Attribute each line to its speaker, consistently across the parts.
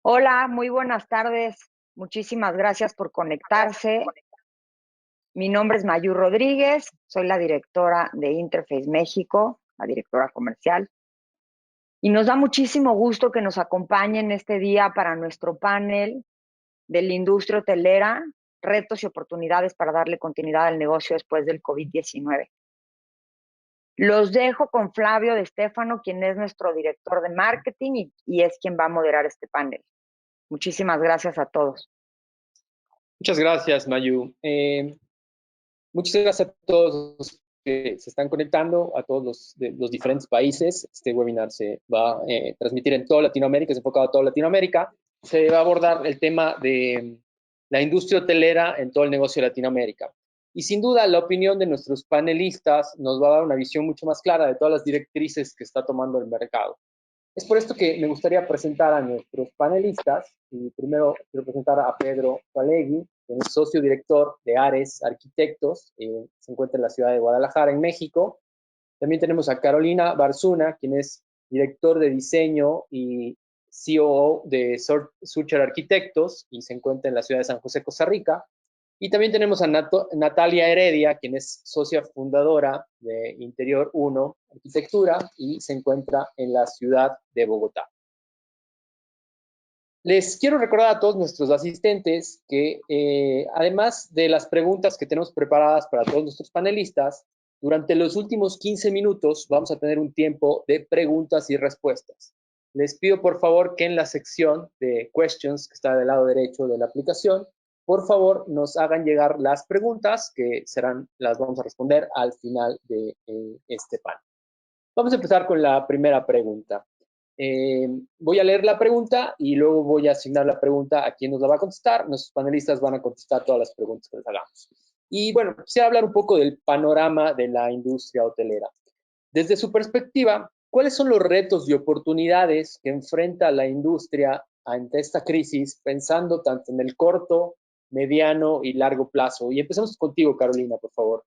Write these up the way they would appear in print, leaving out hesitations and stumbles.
Speaker 1: Hola, muy buenas tardes. Muchísimas gracias por conectarse. Mi nombre es Mayur Rodríguez, soy la directora de Interface México, la directora comercial, y nos da muchísimo gusto que nos acompañen este día para nuestro panel de la industria hotelera, retos y oportunidades para darle continuidad al negocio después del COVID-19. Los dejo con Flavio de Stefano, quien es nuestro director de marketing y es quien va a moderar este panel. Muchísimas gracias a todos.
Speaker 2: Muchas gracias, Mayu. Muchas gracias a todos los que se están conectando, a todos los diferentes países. Este webinar se va a transmitir en toda Latinoamérica, es enfocado a toda Latinoamérica. Se va a abordar el tema de la industria hotelera en todo el negocio de Latinoamérica. Y sin duda, la opinión de nuestros panelistas nos va a dar una visión mucho más clara de todas las directrices que está tomando el mercado. Es por esto que me gustaría presentar a nuestros panelistas. Y primero quiero presentar a Pedro Palegui, que es socio director de Ares Arquitectos, se encuentra en la ciudad de Guadalajara, en México. También tenemos a Carolina Barzuna, quien es director de diseño y COO de Sucher Arquitectos y se encuentra en la ciudad de San José, Costa Rica. Y también tenemos a Natalia Heredia, quien es socia fundadora de Interior 1 Arquitectura y se encuentra en la ciudad de Bogotá. Les quiero recordar a todos nuestros asistentes que además de las preguntas que tenemos preparadas para todos nuestros panelistas, durante los últimos 15 minutos vamos a tener un tiempo de preguntas y respuestas. Les pido por favor que en la sección de questions que está del lado derecho de la aplicación, por favor nos hagan llegar las preguntas que las vamos a responder al final de este panel. Vamos a empezar con la primera pregunta. Voy a leer la pregunta y luego voy a asignar la pregunta a quien nos la va a contestar. Nuestros panelistas van a contestar todas las preguntas que les hagamos. Y bueno, quisiera hablar un poco del panorama de la industria hotelera. Desde su perspectiva, ¿cuáles son los retos y oportunidades que enfrenta la industria ante esta crisis, pensando tanto en el corto, mediano y largo plazo? Y empezamos contigo, Carolina, por favor.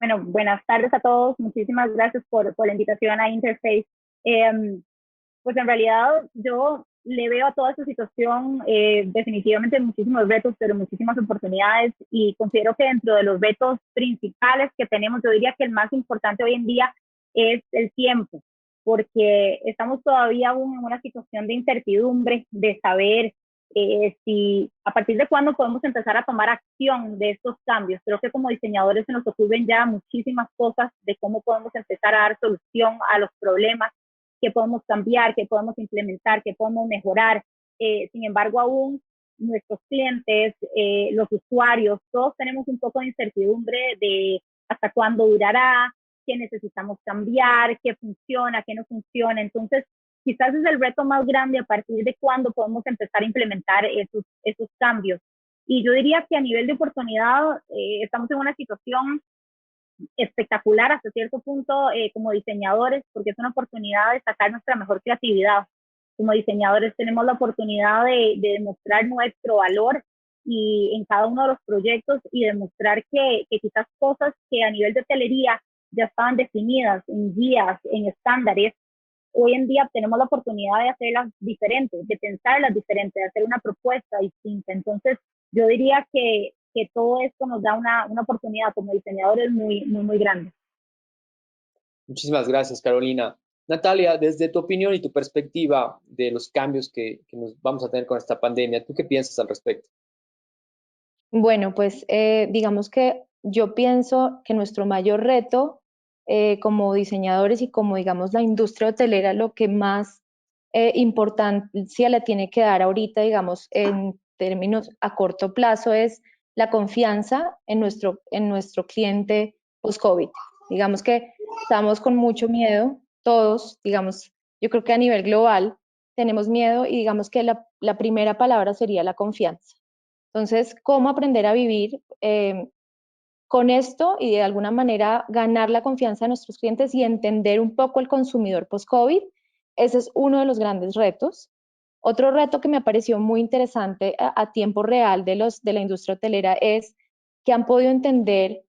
Speaker 3: Bueno, buenas tardes a todos. Muchísimas gracias por la invitación a Interface. Pues en realidad yo le veo a toda esta situación definitivamente muchísimos retos, pero muchísimas oportunidades, y considero que dentro de los retos principales que tenemos, yo diría que el más importante hoy en día es el tiempo, porque estamos todavía aún en una situación de incertidumbre, de saber si a partir de cuándo podemos empezar a tomar acción de estos cambios. Creo que como diseñadores se nos ocurren ya muchísimas cosas de cómo podemos empezar a dar solución a los problemas, qué podemos cambiar, qué podemos implementar, qué podemos mejorar. Sin embargo, aún nuestros clientes, los usuarios, todos tenemos un poco de incertidumbre de hasta cuándo durará, qué necesitamos cambiar, qué funciona, qué no funciona. Entonces, quizás es el reto más grande a partir de cuándo podemos empezar a implementar esos cambios. Y yo diría que a nivel de oportunidad estamos en una situación espectacular hasta cierto punto como diseñadores, porque es una oportunidad de sacar nuestra mejor creatividad. Como diseñadores tenemos la oportunidad de demostrar nuestro valor y en cada uno de los proyectos, y demostrar que quizás cosas que a nivel de hotelería ya estaban definidas en guías, en estándares, hoy en día tenemos la oportunidad de hacerlas diferentes, de pensarlas diferentes, de hacer una propuesta distinta. Entonces, yo diría que todo esto nos da una oportunidad como diseñadores muy, muy, muy grande.
Speaker 2: Muchísimas gracias, Carolina. Natalia, desde tu opinión y tu perspectiva de los cambios que nos vamos a tener con esta pandemia, ¿tú qué piensas al respecto?
Speaker 4: Bueno, pues digamos que yo pienso que nuestro mayor reto como diseñadores y como digamos la industria hotelera, lo que más importancia le tiene que dar ahorita, digamos, en términos a corto plazo, es la confianza en nuestro cliente post-COVID. Digamos que estamos con mucho miedo, todos, digamos, yo creo que a nivel global tenemos miedo, y digamos que la primera palabra sería la confianza. Entonces, ¿cómo aprender a vivir con esto y de alguna manera ganar la confianza de nuestros clientes y entender un poco el consumidor post-COVID? Ese es uno de los grandes retos. Otro reto que me pareció muy interesante a tiempo real de la industria hotelera es que han podido entender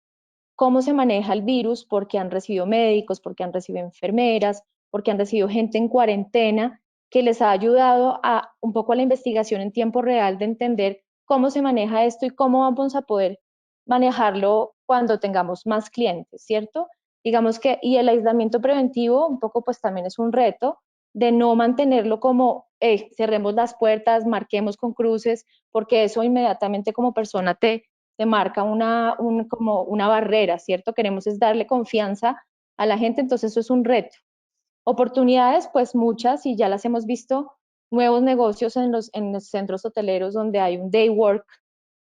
Speaker 4: cómo se maneja el virus, porque han recibido médicos, porque han recibido enfermeras, porque han recibido gente en cuarentena que les ha ayudado a un poco a la investigación en tiempo real de entender cómo se maneja esto y cómo vamos a poder manejarlo cuando tengamos más clientes, ¿cierto? Digamos que, y el aislamiento preventivo un poco pues también es un reto de no mantenerlo como, cerremos las puertas, marquemos con cruces, porque eso inmediatamente como persona te marca como una barrera, ¿cierto? Queremos es darle confianza a la gente, entonces eso es un reto. Oportunidades, pues muchas, y ya las hemos visto, nuevos negocios en los centros hoteleros donde hay un day work,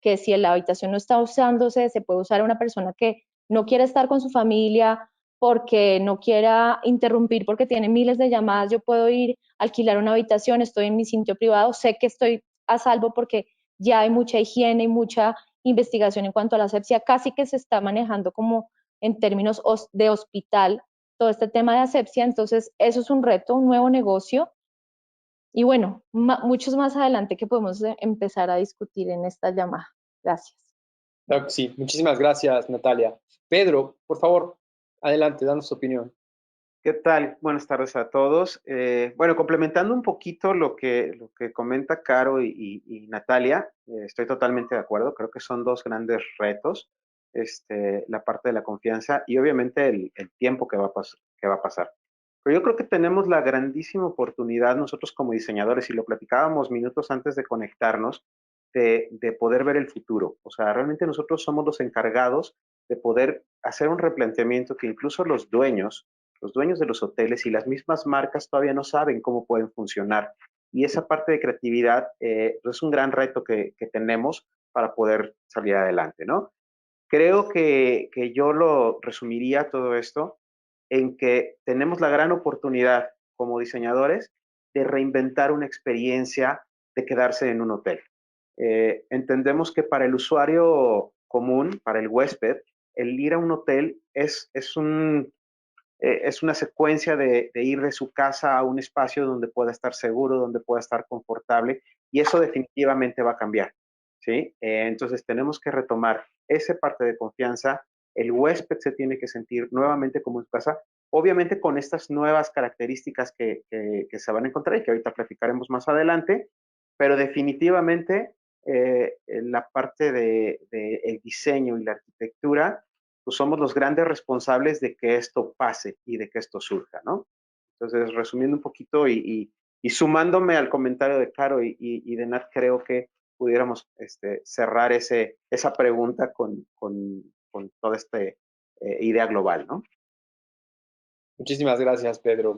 Speaker 4: que si la habitación no está usándose, se puede usar a una persona que no quiere estar con su familia, porque no quiera interrumpir, porque tiene miles de llamadas, yo puedo ir a alquilar una habitación, estoy en mi sitio privado, sé que estoy a salvo porque ya hay mucha higiene y mucha investigación en cuanto a la asepsia, casi que se está manejando como en términos de hospital todo este tema de asepsia, entonces eso es un reto, un nuevo negocio y bueno, muchos más adelante que podemos empezar a discutir en esta llamada. Gracias.
Speaker 2: Claro que sí. Muchísimas gracias, Natalia. Pedro, por favor, adelante, danos tu opinión.
Speaker 5: ¿Qué tal? Buenas tardes a todos. Bueno, complementando un poquito lo que comenta Caro y Natalia, estoy totalmente de acuerdo. Creo que son dos grandes retos, la parte de la confianza y obviamente el tiempo que va a pasar. Pero yo creo que tenemos la grandísima oportunidad nosotros como diseñadores, y lo platicábamos minutos antes de conectarnos, de poder ver el futuro. O sea, realmente nosotros somos los encargados de poder hacer un replanteamiento que incluso los dueños de los hoteles y las mismas marcas todavía no saben cómo pueden funcionar. Y esa parte de creatividad es un gran reto que tenemos para poder salir adelante, ¿no? Creo que yo lo resumiría todo esto en que tenemos la gran oportunidad como diseñadores de reinventar una experiencia de quedarse en un hotel. Entendemos que para el usuario común, para el huésped, el ir a un hotel es una secuencia de ir de su casa a un espacio donde pueda estar seguro, donde pueda estar confortable, y eso definitivamente va a cambiar, ¿sí? Entonces tenemos que retomar esa parte de confianza. El huésped se tiene que sentir nuevamente como en su casa, obviamente con estas nuevas características que se van a encontrar y que ahorita platicaremos más adelante, pero definitivamente la parte el diseño y la arquitectura, pues somos los grandes responsables de que esto pase y de que esto surja, ¿no? Entonces, resumiendo un poquito y sumándome al comentario de Caro y de Nat, creo que pudiéramos cerrar esa pregunta con toda esta idea global, ¿no?
Speaker 2: Muchísimas gracias, Pedro.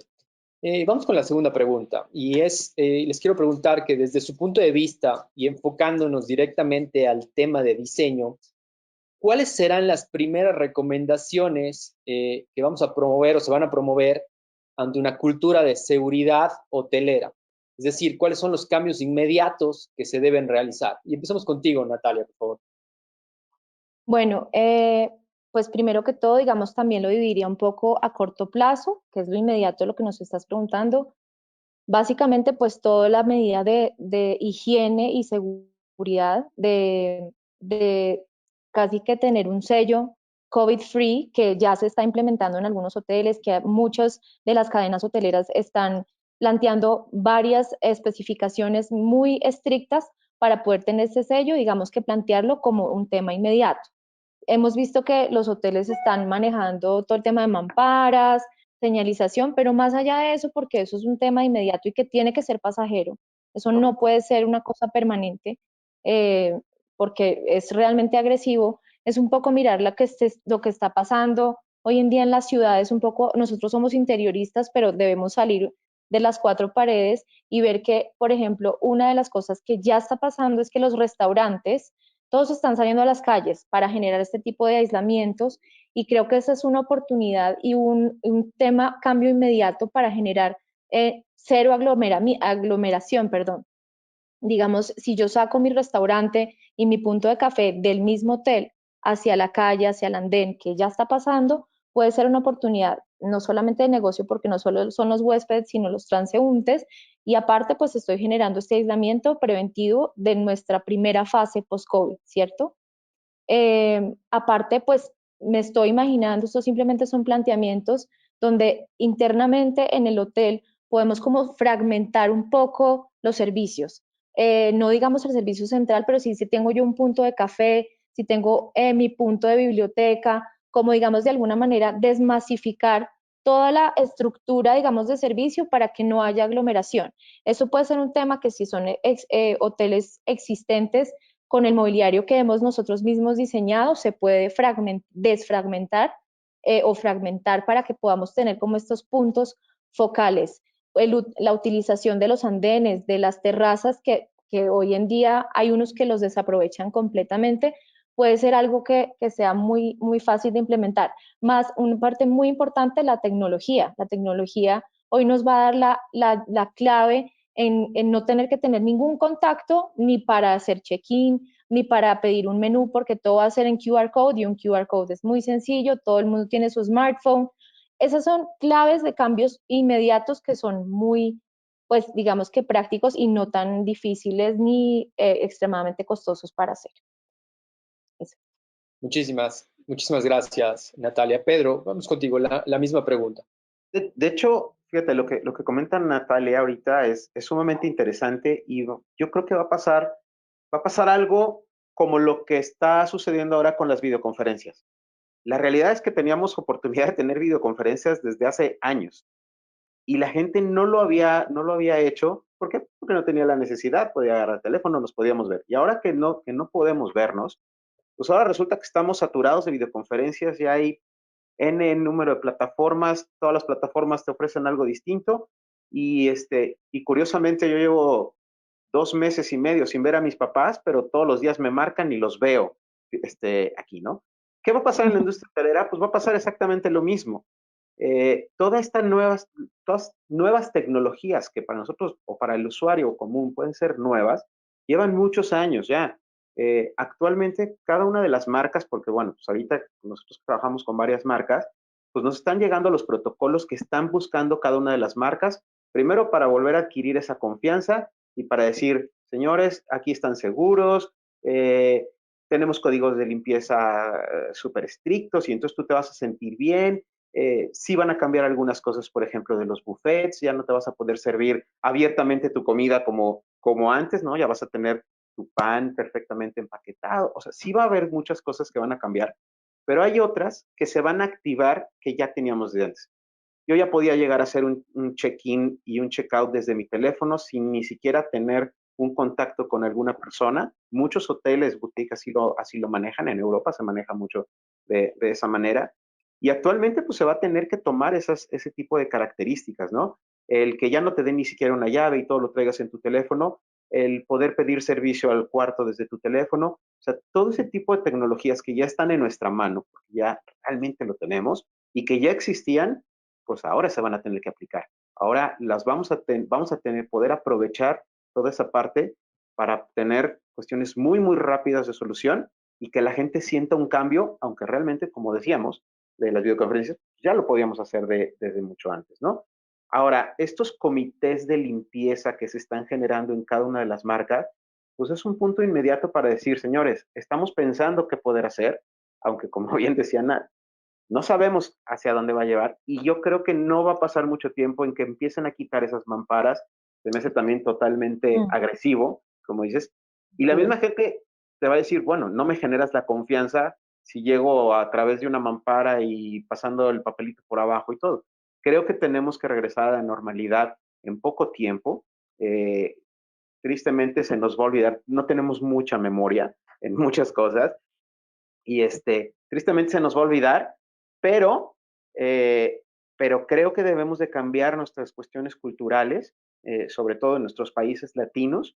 Speaker 2: Vamos con la segunda pregunta y les quiero preguntar que desde su punto de vista y enfocándonos directamente al tema de diseño, ¿cuáles serán las primeras recomendaciones que vamos a promover o se van a promover ante una cultura de seguridad hotelera? Es decir, ¿cuáles son los cambios inmediatos que se deben realizar? Y empezamos contigo, Natalia, por favor.
Speaker 4: Bueno, pues primero que todo, digamos, también lo dividiría un poco a corto plazo, que es lo inmediato de lo que nos estás preguntando. Básicamente, pues toda la medida de higiene y seguridad, de casi que tener un sello COVID-free que ya se está implementando en algunos hoteles, que muchas de las cadenas hoteleras están planteando varias especificaciones muy estrictas para poder tener ese sello, digamos que plantearlo como un tema inmediato. Hemos visto que los hoteles están manejando todo el tema de mamparas, señalización, pero más allá de eso, porque eso es un tema inmediato y que tiene que ser pasajero, eso no puede ser una cosa permanente, porque es realmente agresivo, es un poco mirar lo que está pasando hoy en día en las ciudades, un poco, nosotros somos interioristas, pero debemos salir de las cuatro paredes y ver que, por ejemplo, una de las cosas que ya está pasando es que los restaurantes, todos están saliendo a las calles para generar este tipo de aislamientos y creo que esa es una oportunidad y un tema cambio inmediato para generar cero aglomeración, perdón. Digamos, si yo saco mi restaurante y mi punto de café del mismo hotel hacia la calle, hacia el andén, que ya está pasando, puede ser una oportunidad no solamente de negocio, porque no solo son los huéspedes, sino los transeúntes, y aparte, pues estoy generando este aislamiento preventivo de nuestra primera fase post-COVID, ¿cierto? Aparte, pues me estoy imaginando, estos simplemente son planteamientos donde internamente en el hotel podemos como fragmentar un poco los servicios. No digamos el servicio central, pero sí si tengo yo un punto de café, si tengo mi punto de biblioteca, como digamos de alguna manera desmasificar toda la estructura, digamos, de servicio para que no haya aglomeración. Eso puede ser un tema que si son hoteles existentes con el mobiliario que hemos nosotros mismos diseñado, se puede desfragmentar o fragmentar para que podamos tener como estos puntos focales. La utilización de los andenes, de las terrazas, que hoy en día hay unos que los desaprovechan completamente, puede ser algo que sea muy, muy fácil de implementar. Más una parte muy importante, la tecnología. La tecnología hoy nos va a dar la clave en no tener que tener ningún contacto ni para hacer check-in, ni para pedir un menú, porque todo va a ser en QR code y un QR code es muy sencillo, todo el mundo tiene su smartphone. Esas son claves de cambios inmediatos que son muy, pues digamos que prácticos y no tan difíciles ni extremadamente costosos para hacer. Eso.
Speaker 2: Muchísimas gracias, Natalia. Pedro, vamos contigo, la misma pregunta.
Speaker 5: De hecho, fíjate, lo que comenta Natalia ahorita es sumamente interesante y yo creo que va a pasar algo como lo que está sucediendo ahora con las videoconferencias. La realidad es que teníamos oportunidad de tener videoconferencias desde hace años y la gente no lo había hecho. ¿Por qué? Porque no tenía la necesidad, podía agarrar el teléfono, nos podíamos ver. Y ahora que no podemos vernos, pues ahora resulta que estamos saturados de videoconferencias, ya hay N número de plataformas, todas las plataformas te ofrecen algo distinto y curiosamente yo llevo 2 meses y medio sin ver a mis papás, pero todos los días me marcan y los veo aquí, ¿no? ¿Qué va a pasar en la industria hotelera? Pues va a pasar exactamente lo mismo. Todas nuevas tecnologías que para nosotros o para el usuario común pueden ser nuevas, llevan muchos años ya. Actualmente, cada una de las marcas, porque bueno, pues ahorita nosotros trabajamos con varias marcas, pues nos están llegando los protocolos que están buscando cada una de las marcas, primero para volver a adquirir esa confianza y para decir, señores, aquí están seguros, tenemos códigos de limpieza súper estrictos y entonces tú te vas a sentir bien. Sí van a cambiar algunas cosas, por ejemplo, de los buffets, ya no te vas a poder servir abiertamente tu comida como antes, ¿no? Ya vas a tener tu pan perfectamente empaquetado. O sea, sí va a haber muchas cosas que van a cambiar, pero hay otras que se van a activar que ya teníamos de antes. Yo ya podía llegar a hacer un check-in y un check-out desde mi teléfono sin ni siquiera tener un contacto con alguna persona. Muchos hoteles, boutiques así lo manejan. En Europa se maneja mucho de esa manera. Y actualmente pues se va a tener que tomar ese tipo de características, ¿no? El que ya no te den ni siquiera una llave y todo lo traigas en tu teléfono, el poder pedir servicio al cuarto desde tu teléfono, o sea, todo ese tipo de tecnologías que ya están en nuestra mano, porque ya realmente lo tenemos y que ya existían, pues ahora se van a tener que aplicar. Ahora las vamos a tener, poder aprovechar toda esa parte para tener cuestiones muy, muy rápidas de solución y que la gente sienta un cambio, aunque realmente, como decíamos, de las videoconferencias, ya lo podíamos hacer desde mucho antes, ¿no? Ahora, estos comités de limpieza que se están generando en cada una de las marcas, pues es un punto inmediato para decir, señores, estamos pensando qué poder hacer, aunque como bien decía Ana, no sabemos hacia dónde va a llevar y yo creo que no va a pasar mucho tiempo en que empiecen a quitar esas mamparas. Se me hace también totalmente agresivo, como dices, y la misma gente te va a decir, bueno, no me generas la confianza si llego a través de una mampara y pasando el papelito por abajo y todo. Creo que tenemos que regresar a la normalidad en poco tiempo. Tristemente se nos va a olvidar, no tenemos mucha memoria en muchas cosas y tristemente se nos va a olvidar, pero, pero creo que debemos de cambiar nuestras cuestiones culturales, sobre todo en nuestros países latinos,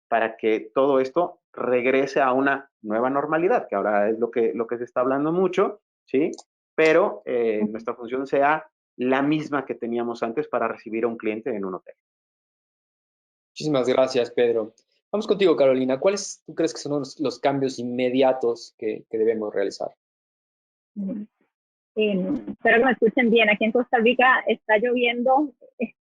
Speaker 5: para que todo esto regrese a una nueva normalidad, que ahora es lo que se está hablando mucho, ¿sí? Pero nuestra función sea la misma que teníamos antes para recibir a un cliente en un hotel.
Speaker 2: Muchísimas gracias, Pedro. Vamos contigo, Carolina. ¿Cuáles tú crees que son los cambios inmediatos que debemos realizar?
Speaker 3: Espero que me escuchen bien. Aquí en Costa Rica está lloviendo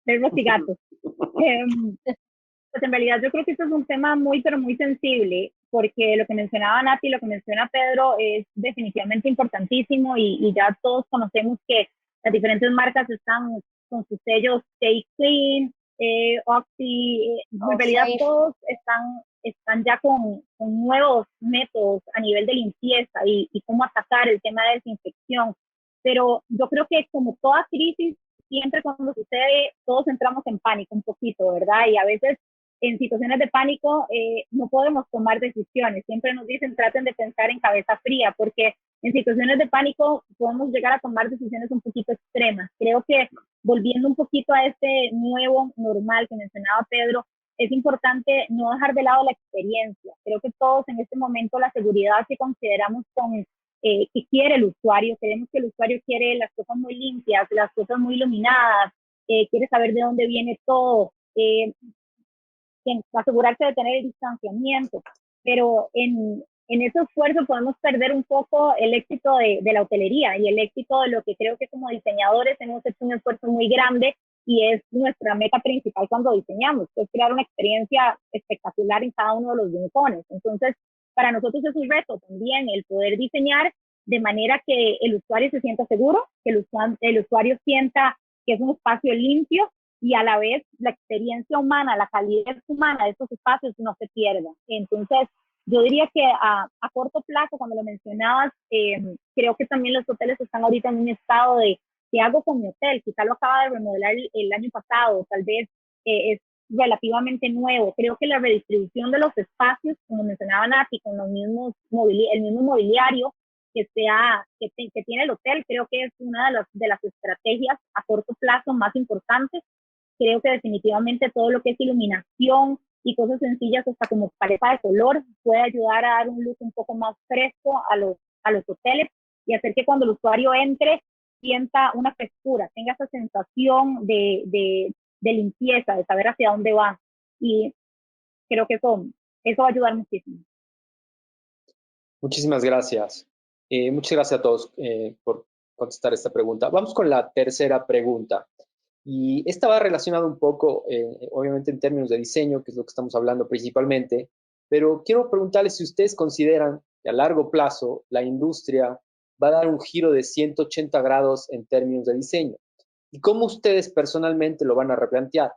Speaker 3: perros y gatos. Pues en realidad yo creo que esto es un tema muy, pero muy sensible, porque lo que mencionaba Nati, lo que menciona Pedro es definitivamente importantísimo y ya todos conocemos que las diferentes marcas están con sus sellos Stay Clean, Oxy, en realidad todos están ya con nuevos métodos a nivel de limpieza y cómo atacar el tema de desinfección. Pero yo creo que como toda crisis, siempre cuando sucede, todos entramos en pánico un poquito, ¿verdad? Y a veces en situaciones de pánico no podemos tomar decisiones. Siempre nos dicen traten de pensar en cabeza fría, porque en situaciones de pánico podemos llegar a tomar decisiones un poquito extremas. Creo que volviendo un poquito a este nuevo normal que mencionaba Pedro, es importante no dejar de lado la experiencia. Creo que todos en este momento la seguridad que consideramos que quiere el usuario, queremos que el usuario quiere las cosas muy limpias, las cosas muy iluminadas, quiere saber de dónde viene todo, asegurarse de tener el distanciamiento, pero en ese esfuerzo podemos perder un poco el éxito de la hotelería y el éxito de lo que creo que como diseñadores hemos hecho un esfuerzo muy grande y es nuestra meta principal cuando diseñamos, que es crear una experiencia espectacular en cada uno de los rincones. Entonces, para nosotros es un reto también el poder diseñar de manera que el usuario se sienta seguro, que el usuario sienta que es un espacio limpio y a la vez la experiencia humana, la calidad humana de estos espacios no se pierda. Entonces, yo diría que a corto plazo, cuando lo mencionabas, creo que también los hoteles están ahorita en un estado de ¿qué hago con mi hotel? Quizá lo acaba de remodelar el año pasado, tal vez es relativamente nuevo. Creo que la redistribución de los espacios, como mencionaba Nati, con los mismos el mismo mobiliario que tiene el hotel, creo que es una de las estrategias a corto plazo más importantes. Creo que definitivamente todo lo que es iluminación y cosas sencillas, hasta como paleta de color, puede ayudar a dar un look un poco más fresco a los hoteles y hacer que cuando el usuario entre sienta una frescura, tenga esa sensación de limpieza, de saber hacia dónde va. Y creo que eso va a ayudar muchísimo.
Speaker 2: Muchísimas gracias. Muchas gracias a todos por contestar esta pregunta. Vamos con la tercera pregunta. Y esta va relacionada un poco, obviamente, en términos de diseño, que es lo que estamos hablando principalmente, pero quiero preguntarles si ustedes consideran que a largo plazo la industria va a dar un giro de 180 grados en términos de diseño y cómo ustedes personalmente lo van a replantear.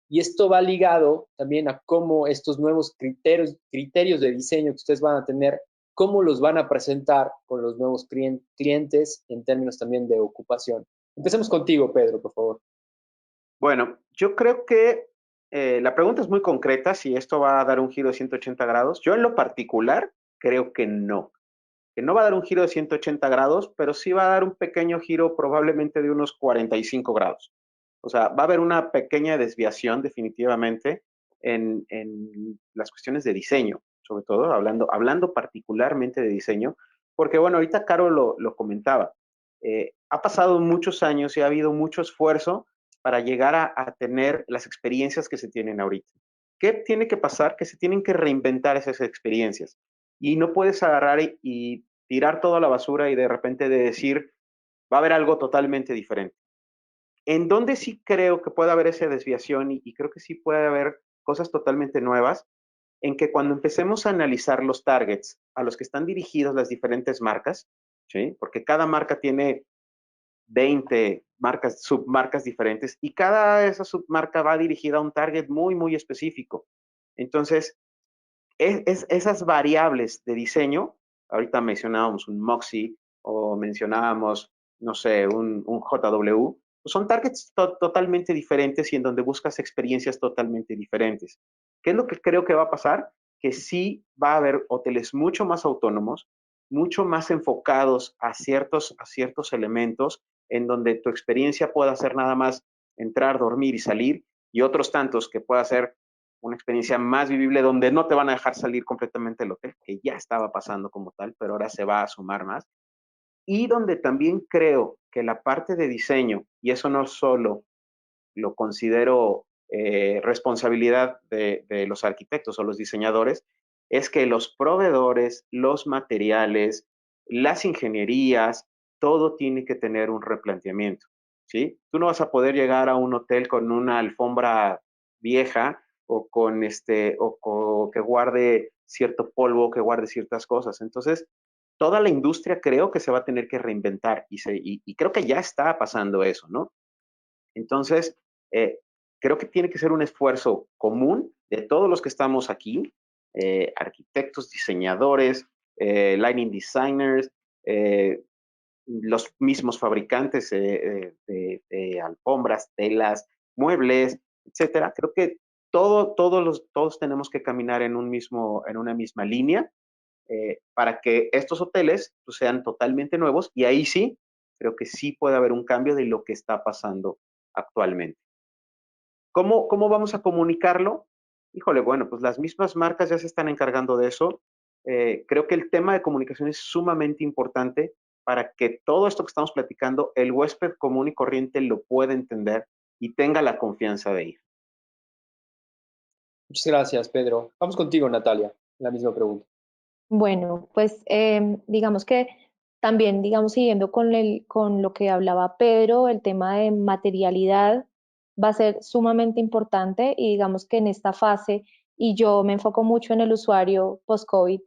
Speaker 2: Y esto va ligado también a cómo estos nuevos criterios de diseño que ustedes van a tener, cómo los van a presentar con los nuevos clientes en términos también de ocupación. Empecemos contigo, Pedro, por favor.
Speaker 5: Bueno, yo creo que la pregunta es muy concreta, si esto va a dar un giro de 180 grados. Yo en lo particular creo que no va a dar un giro de 180 grados, pero sí va a dar un pequeño giro probablemente de unos 45 grados. O sea, va a haber una pequeña desviación definitivamente en las cuestiones de diseño, sobre todo hablando particularmente de diseño, porque bueno, ahorita Caro lo comentaba. Ha pasado muchos años y ha habido mucho esfuerzo para llegar a tener las experiencias que se tienen ahorita. ¿Qué tiene que pasar? Que se tienen que reinventar esas experiencias. Y no puedes agarrar y tirar todo a la basura y de repente de decir, va a haber algo totalmente diferente. En donde sí creo que puede haber esa desviación y creo que sí puede haber cosas totalmente nuevas, en que cuando empecemos a analizar los targets a los que están dirigidos las diferentes marcas, ¿sí? Porque cada marca tiene 20 marcas, submarcas diferentes y cada esa submarca va dirigida a un target muy, muy específico. Entonces, esas variables de diseño, ahorita mencionábamos un Moxie o mencionábamos, no sé, un JW, pues son targets totalmente diferentes y en donde buscas experiencias totalmente diferentes. ¿Qué es lo que creo que va a pasar? Que sí va a haber hoteles mucho más autónomos, mucho más enfocados a ciertos elementos en donde tu experiencia pueda ser nada más entrar, dormir y salir, y otros tantos que pueda ser una experiencia más vivible donde no te van a dejar salir completamente del hotel, que ya estaba pasando como tal, pero ahora se va a sumar más. Y donde también creo que la parte de diseño, y eso no solo lo considero responsabilidad de los arquitectos o los diseñadores, es que los proveedores, los materiales, las ingenierías, todo tiene que tener un replanteamiento, ¿sí? Tú no vas a poder llegar a un hotel con una alfombra vieja o o que guarde cierto polvo, que guarde ciertas cosas. Entonces, toda la industria creo que se va a tener que reinventar y creo que ya está pasando eso, ¿no? Entonces, creo que tiene que ser un esfuerzo común de todos los que estamos aquí, arquitectos, diseñadores, lighting designers, los mismos fabricantes de alfombras, telas, muebles, etcétera. Creo que todos tenemos que caminar en una misma línea para que estos hoteles pues, sean totalmente nuevos y ahí sí, creo que sí puede haber un cambio de lo que está pasando actualmente. ¿Cómo vamos a comunicarlo? Híjole, bueno, pues las mismas marcas ya se están encargando de eso. Creo que el tema de comunicación es sumamente importante para que todo esto que estamos platicando, el huésped común y corriente lo pueda entender y tenga la confianza de ir.
Speaker 2: Muchas gracias, Pedro. Vamos contigo, Natalia. La misma pregunta.
Speaker 4: Bueno, pues digamos que también, digamos, siguiendo con lo que hablaba Pedro, el tema de materialidad va a ser sumamente importante y digamos que en esta fase, y yo me enfoco mucho en el usuario post-COVID,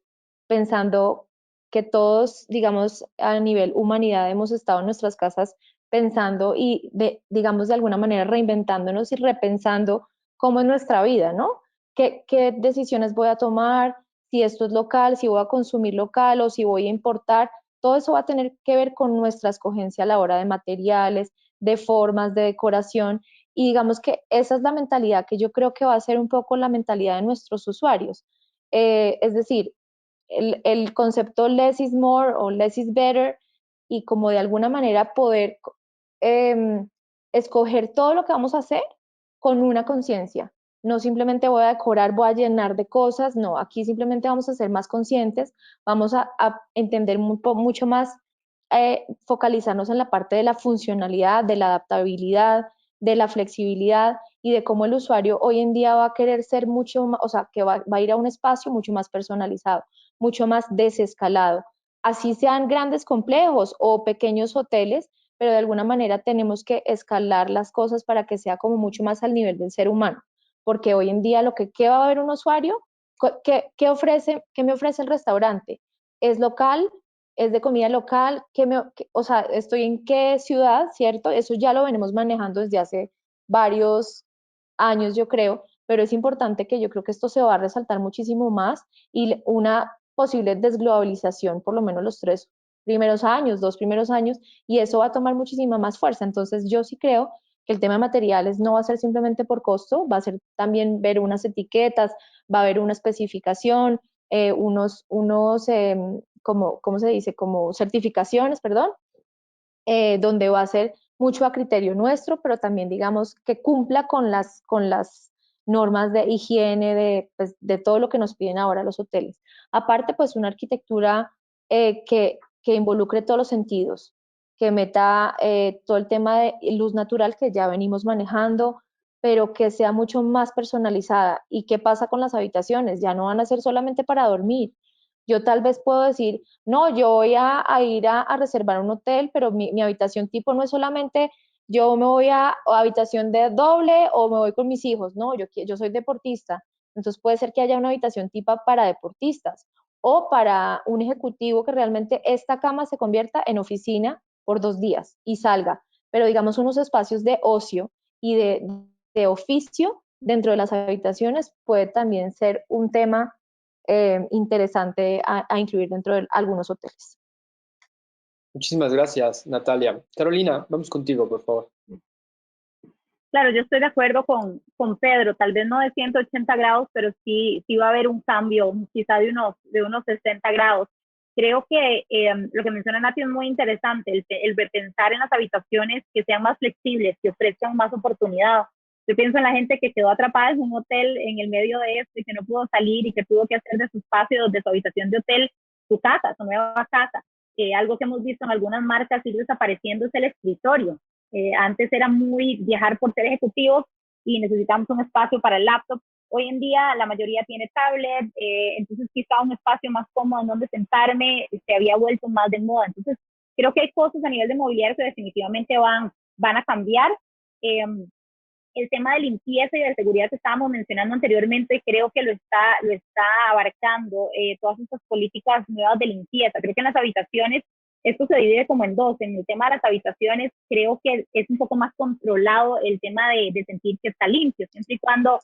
Speaker 4: pensando que todos, digamos, a nivel humanidad hemos estado en nuestras casas pensando y, digamos, de alguna manera reinventándonos y repensando cómo es nuestra vida, ¿no? ¿Qué decisiones voy a tomar? Si esto es local, si voy a consumir local o si voy a importar, todo eso va a tener que ver con nuestra escogencia a la hora de materiales, de formas, de decoración. Y digamos que esa es la mentalidad que yo creo que va a ser un poco la mentalidad de nuestros usuarios. Es decir, el concepto less is more o less is better y como de alguna manera poder eh, escoger todo lo que vamos a hacer con una conciencia. No simplemente voy a decorar, voy a llenar de cosas, no, aquí simplemente vamos a ser más conscientes, vamos a entender mucho más, focalizarnos en la parte de la funcionalidad, de la adaptabilidad, de la flexibilidad y de cómo el usuario hoy en día va a querer ser mucho más, o sea, que va a ir a un espacio mucho más personalizado, mucho más desescalado. Así sean grandes complejos o pequeños hoteles, pero de alguna manera tenemos que escalar las cosas para que sea como mucho más al nivel del ser humano, porque hoy en día ¿qué va a ver un usuario? ¿Qué me ofrece el restaurante? ¿Es local? ¿Es de comida local? O sea, ¿estoy en qué ciudad? ¿Cierto? Eso ya lo venimos manejando desde hace varios años, yo creo, pero es importante que yo creo que esto se va a resaltar muchísimo más y una posible desglobalización, por lo menos los 3 primeros años, 2 primeros años, y eso va a tomar muchísima más fuerza. Entonces, yo sí creo que el tema de materiales no va a ser simplemente por costo, va a ser también ver unas etiquetas, va a haber una especificación, ¿cómo se dice? Como certificaciones, perdón, donde va a ser mucho a criterio nuestro, pero también digamos que cumpla con las normas de higiene, pues, de todo lo que nos piden ahora los hoteles. Aparte, pues una arquitectura que involucre todos los sentidos, que meta todo el tema de luz natural que ya venimos manejando, pero que sea mucho más personalizada. ¿Y qué pasa con las habitaciones? Ya no van a ser solamente para dormir. Yo tal vez puedo decir, no, yo voy a ir a reservar un hotel, pero mi habitación tipo no es solamente yo me voy a habitación de doble o me voy con mis hijos, no, yo soy deportista, entonces puede ser que haya una habitación tipo para deportistas o para un ejecutivo que realmente esta cama se convierta en oficina por 2 días y salga, pero digamos unos espacios de ocio y de oficio dentro de las habitaciones puede también ser un tema interesante a incluir dentro de algunos hoteles.
Speaker 2: Muchísimas gracias, Natalia. Carolina, vamos contigo, por favor.
Speaker 3: Claro, yo estoy de acuerdo con Pedro, tal vez no de 180 grados, pero sí va a haber un cambio, quizá de unos 60 grados. Creo que lo que menciona Nati es muy interesante, el pensar en las habitaciones que sean más flexibles, que ofrezcan más oportunidad. Yo pienso en la gente que quedó atrapada en un hotel en el medio de esto y que no pudo salir y que tuvo que hacer de su espacio, de su habitación de hotel, su casa, su nueva casa. Algo que hemos visto en algunas marcas ir desapareciendo es el escritorio. Antes era muy viajar por ser ejecutivos y necesitamos un espacio para el laptop. Hoy en día la mayoría tiene tablet, entonces quizá un espacio más cómodo en donde sentarme se había vuelto más de moda. Entonces creo que hay cosas a nivel de mobiliario que definitivamente van a cambiar. El tema de limpieza y de seguridad que estábamos mencionando anteriormente, creo que lo está abarcando todas estas políticas nuevas de limpieza. Creo que en las habitaciones esto se divide como en dos. En el tema de las habitaciones, creo que es un poco más controlado el tema de sentir que está limpio, siempre y cuando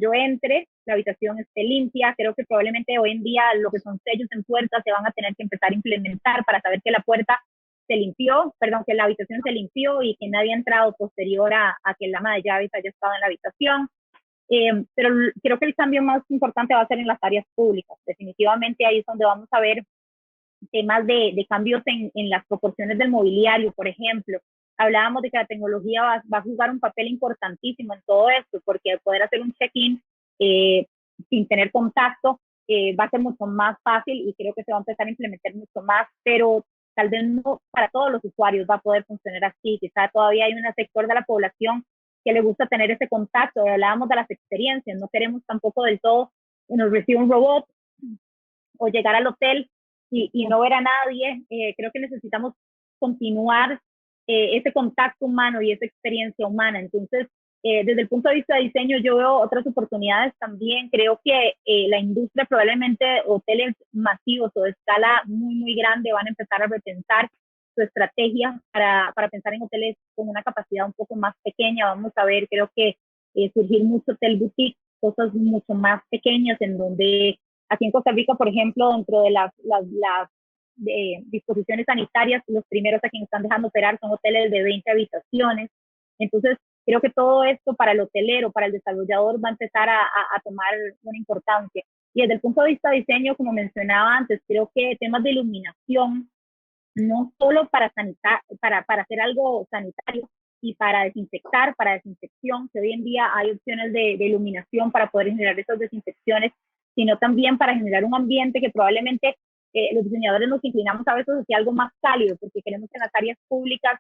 Speaker 3: yo entre, la habitación esté limpia. Creo que probablemente hoy en día lo que son sellos en puertas se van a tener que empezar a implementar para saber que la puerta se limpió, perdón, que la habitación se limpió y que nadie ha entrado posterior a que el ama de llaves haya estado en la habitación. Pero creo que el cambio más importante va a ser en las áreas públicas. Definitivamente ahí es donde vamos a ver temas de cambios en las proporciones del mobiliario, por ejemplo. Hablábamos de que la tecnología va a jugar un papel importantísimo en todo esto, porque poder hacer un check-in sin tener contacto va a ser mucho más fácil y creo que se va a empezar a implementar mucho más, pero tal vez no para todos los usuarios va a poder funcionar así. Quizá todavía hay un sector de la población que le gusta tener ese contacto. Hablábamos de las experiencias, no queremos tampoco del todo que nos reciba un robot o llegar al hotel y no ver a nadie. Creo que necesitamos continuar ese contacto humano y esa experiencia humana. Entonces, desde el punto de vista de diseño, yo veo otras oportunidades también. Creo que la industria, probablemente hoteles masivos o de escala muy, muy grande, van a empezar a repensar su estrategia para pensar en hoteles con una capacidad un poco más pequeña. Vamos a ver, creo que surgir mucho hotel boutique, cosas mucho más pequeñas en donde aquí en Costa Rica, por ejemplo, dentro de las disposiciones sanitarias, los primeros a quienes están dejando operar son hoteles de 20 habitaciones. Entonces, creo que todo esto para el hotelero, para el desarrollador, va a empezar a tomar una importancia. Y desde el punto de vista de diseño, como mencionaba antes, creo que temas de iluminación, no solo para hacer algo sanitario y para desinfectar, para desinfección, que hoy en día hay opciones de iluminación para poder generar esas desinfecciones, sino también para generar un ambiente que probablemente los diseñadores nos inclinamos a veces hacia algo más cálido, porque queremos en las áreas públicas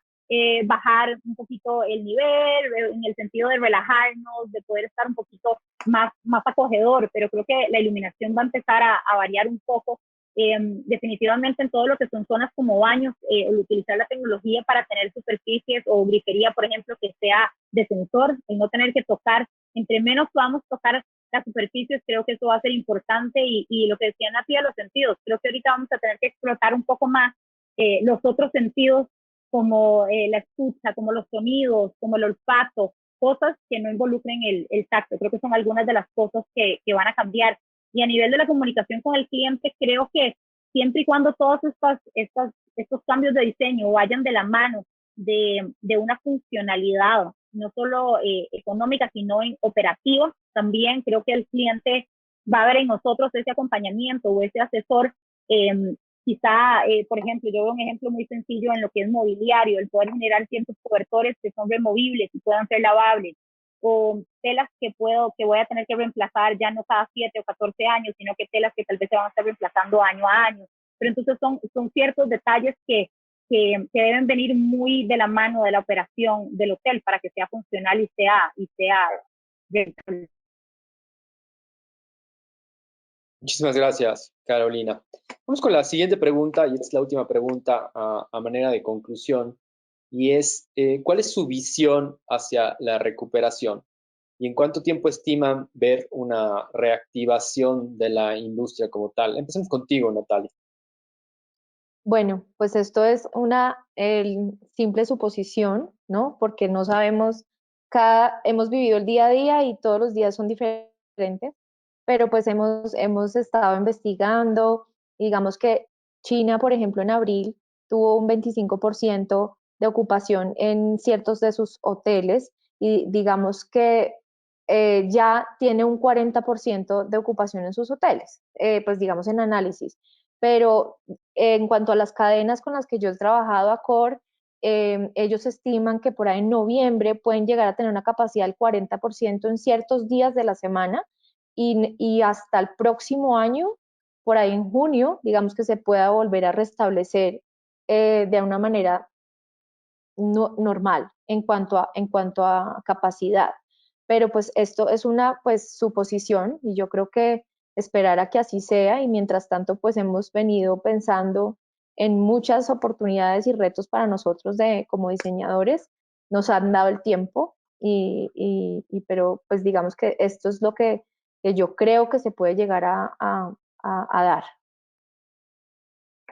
Speaker 3: bajar un poquito el nivel, en el sentido de relajarnos, de poder estar un poquito más acogedor, pero creo que la iluminación va a empezar a variar un poco. Definitivamente en todo lo que son zonas como baños, utilizar la tecnología para tener superficies o grifería, por ejemplo, que sea de sensor, el no tener que tocar. Entre menos podamos tocar las superficies, creo que eso va a ser importante. Y lo que decía Nati de los sentidos, creo que ahorita vamos a tener que explotar un poco más los otros sentidos, como la escucha, como los sonidos, como el olfato, cosas que no involucren el tacto. Creo que son algunas de las cosas que van a cambiar. Y a nivel de la comunicación con el cliente, creo que siempre y cuando todos estos cambios de diseño vayan de la mano de una funcionalidad, no solo económica, sino operativa, también creo que el cliente va a ver en nosotros ese acompañamiento o ese asesor. Quizá, por ejemplo, yo veo un ejemplo muy sencillo en lo que es mobiliario, el poder generar ciertos cobertores que son removibles y puedan ser lavables, o telas que voy a tener que reemplazar ya no cada 7 o 14 años, sino que telas que tal vez se van a estar reemplazando año a año. Pero entonces son ciertos detalles que deben venir muy de la mano de la operación del hotel para que sea funcional y sea rentable.
Speaker 2: Muchísimas gracias, Carolina. Vamos con la siguiente pregunta, y esta es la última pregunta a manera de conclusión, y es, ¿cuál es su visión hacia la recuperación? ¿Y en cuánto tiempo estiman ver una reactivación de la industria como tal? Empecemos contigo, Natalia.
Speaker 4: Bueno, pues esto es una simple suposición, ¿no? Porque no sabemos, hemos vivido el día a día y todos los días son diferentes, pero pues hemos estado investigando. Digamos que China, por ejemplo, en abril tuvo un 25% de ocupación en ciertos de sus hoteles y digamos que ya tiene un 40% de ocupación en sus hoteles, pues digamos en análisis. Pero en cuanto a las cadenas con las que yo he trabajado, Accor, ellos estiman que por ahí en noviembre pueden llegar a tener una capacidad del 40% en ciertos días de la semana y hasta el próximo año, por ahí en junio, digamos que se pueda volver a restablecer de una manera normal en cuanto a capacidad. Pero pues esto es una pues suposición y yo creo que esperar a que así sea y mientras tanto pues hemos venido pensando en muchas oportunidades y retos para nosotros como diseñadores, nos han dado el tiempo pero pues digamos que esto es lo que yo creo que se puede llegar a dar.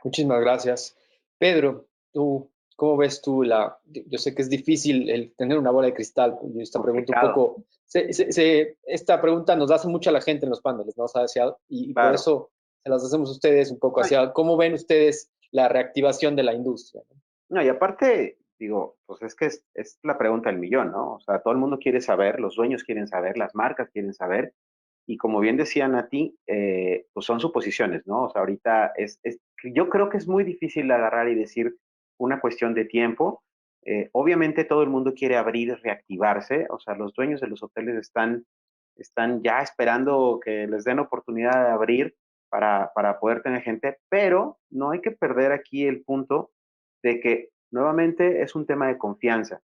Speaker 2: Muchísimas gracias. Pedro, tú, ¿cómo ves tú yo sé que es difícil el tener una bola de cristal, yo esta pregunta un
Speaker 5: Complicado.
Speaker 2: poco, esta pregunta nos la hace mucho a la gente en los paneles, ¿no? O sea, y por
Speaker 5: Claro.
Speaker 2: eso se las hacemos a ustedes un poco
Speaker 5: Ay,
Speaker 2: hacia, ¿cómo ven ustedes la reactivación de la industria? ¿No?
Speaker 5: no, y aparte, digo, pues es que es la pregunta del millón, ¿no? O sea, todo el mundo quiere saber, los dueños quieren saber, las marcas quieren saber, y como bien decía Nati, pues son suposiciones, ¿no? O sea, ahorita yo creo que es muy difícil agarrar y decir una cuestión de tiempo. Obviamente todo el mundo quiere abrir y reactivarse, o sea, los dueños de los hoteles están ya esperando que les den oportunidad de abrir para poder tener gente, pero no hay que perder aquí el punto de que nuevamente es un tema de confianza.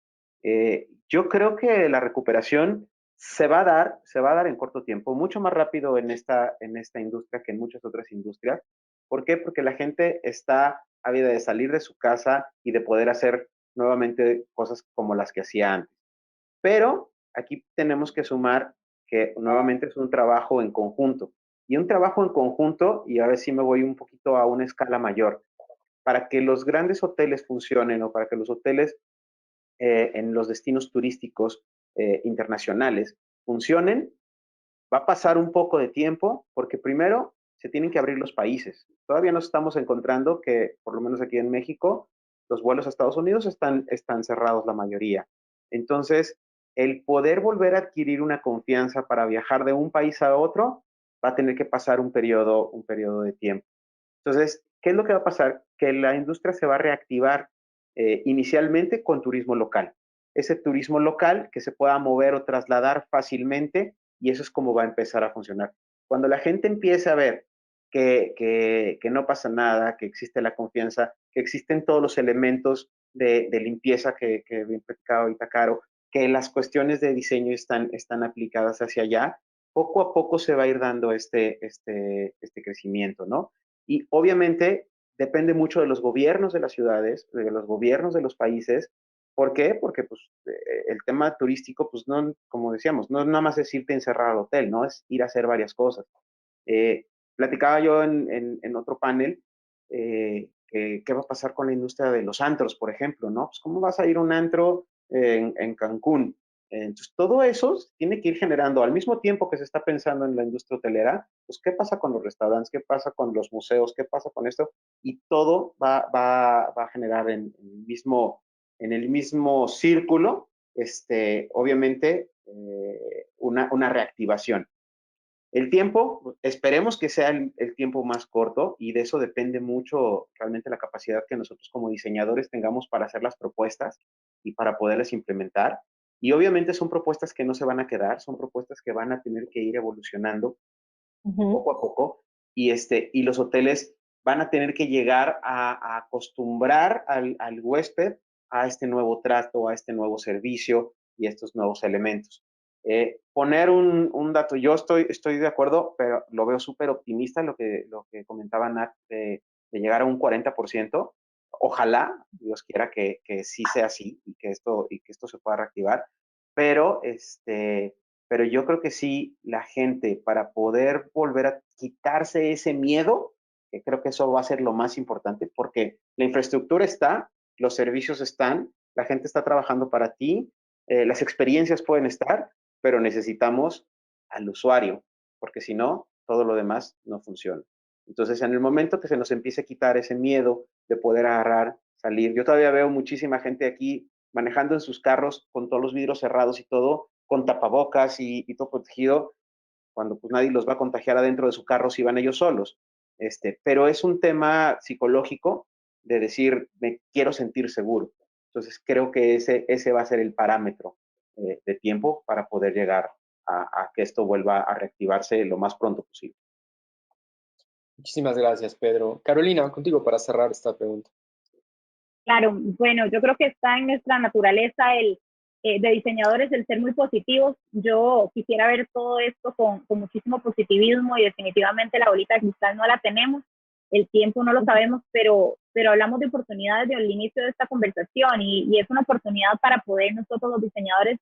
Speaker 5: Yo creo que la recuperación se va a dar en corto tiempo, mucho más rápido en esta industria que en muchas otras industrias. ¿Por qué? Porque la gente está ávida de salir de su casa y de poder hacer nuevamente cosas como las que hacía antes. Pero aquí tenemos que sumar que nuevamente es un trabajo en conjunto. Y un trabajo en conjunto, y ahora sí me voy un poquito a una escala mayor, para que los grandes hoteles funcionen o para que los hoteles en los destinos turísticos internacionales funcionen, va a pasar un poco de tiempo porque primero se tienen que abrir los países. Todavía nos estamos encontrando que, por lo menos aquí en México, los vuelos a Estados Unidos están cerrados la mayoría. Entonces, el poder volver a adquirir una confianza para viajar de un país a otro va a tener que pasar un periodo de tiempo. Entonces, ¿qué es lo que va a pasar? Que la industria se va a reactivar inicialmente con turismo local. Ese turismo local que se pueda mover o trasladar fácilmente y eso es como va a empezar a funcionar. Cuando la gente empiece a ver que no pasa nada, que existe la confianza, que existen todos los elementos de limpieza que bien platicado ahorita Caro, que las cuestiones de diseño están aplicadas hacia allá, poco a poco se va a ir dando este crecimiento, ¿no? Y obviamente depende mucho de los gobiernos de las ciudades, de los gobiernos de los países. ¿Por qué? Porque pues, el tema turístico, pues no, como decíamos, no nada más es irte a encerrar al hotel, ¿no? Es ir a hacer varias cosas. Eh, Platicaba yo en otro panel qué va a pasar con la industria de los antros, por ejemplo, ¿no? Pues cómo vas a ir a un antro en Cancún. Entonces, todo eso tiene que ir generando al mismo tiempo que se está pensando en la industria hotelera, pues qué pasa con los restaurantes, qué pasa con los museos, qué pasa con esto, y todo va a generar en el mismo círculo, obviamente, una reactivación. El tiempo, esperemos que sea el tiempo más corto y de eso depende mucho realmente la capacidad que nosotros como diseñadores tengamos para hacer las propuestas y para poderlas implementar. Y obviamente son propuestas que no se van a quedar, son propuestas que van a tener que ir evolucionando
Speaker 4: Ujú.
Speaker 5: poco a poco y los hoteles van a tener que llegar a acostumbrar al huésped a este nuevo trato, a este nuevo servicio y a estos nuevos elementos. Poner un dato, yo estoy de acuerdo, pero lo veo súper optimista lo que comentaba Nat de llegar a un 40%. Ojalá, Dios quiera que sí sea así y que esto se pueda reactivar, pero pero yo creo que sí, la gente, para poder volver a quitarse ese miedo, que creo que eso va a ser lo más importante, porque la infraestructura está, los servicios están, la gente está trabajando para ti, las experiencias pueden estar, pero necesitamos al usuario, porque si no, todo lo demás no funciona. Entonces, en el momento que se nos empiece a quitar ese miedo de poder agarrar, salir, yo todavía veo muchísima gente aquí manejando en sus carros con todos los vidrios cerrados y todo, con tapabocas y todo protegido, cuando pues nadie los va a contagiar adentro de su carro si van ellos solos. Pero es un tema psicológico de decir, me quiero sentir seguro. Entonces creo que ese va a ser el parámetro de tiempo para poder llegar a que esto vuelva a reactivarse lo más pronto posible.
Speaker 2: Muchísimas gracias, Pedro. Carolina, contigo para cerrar esta pregunta.
Speaker 3: Claro, bueno, yo creo que está en nuestra naturaleza de diseñadores el ser muy positivos. Yo quisiera ver todo esto con muchísimo positivismo y definitivamente la bolita de cristal no la tenemos, el tiempo no lo sabemos, pero hablamos de oportunidades desde el inicio de esta conversación y es una oportunidad para poder nosotros los diseñadores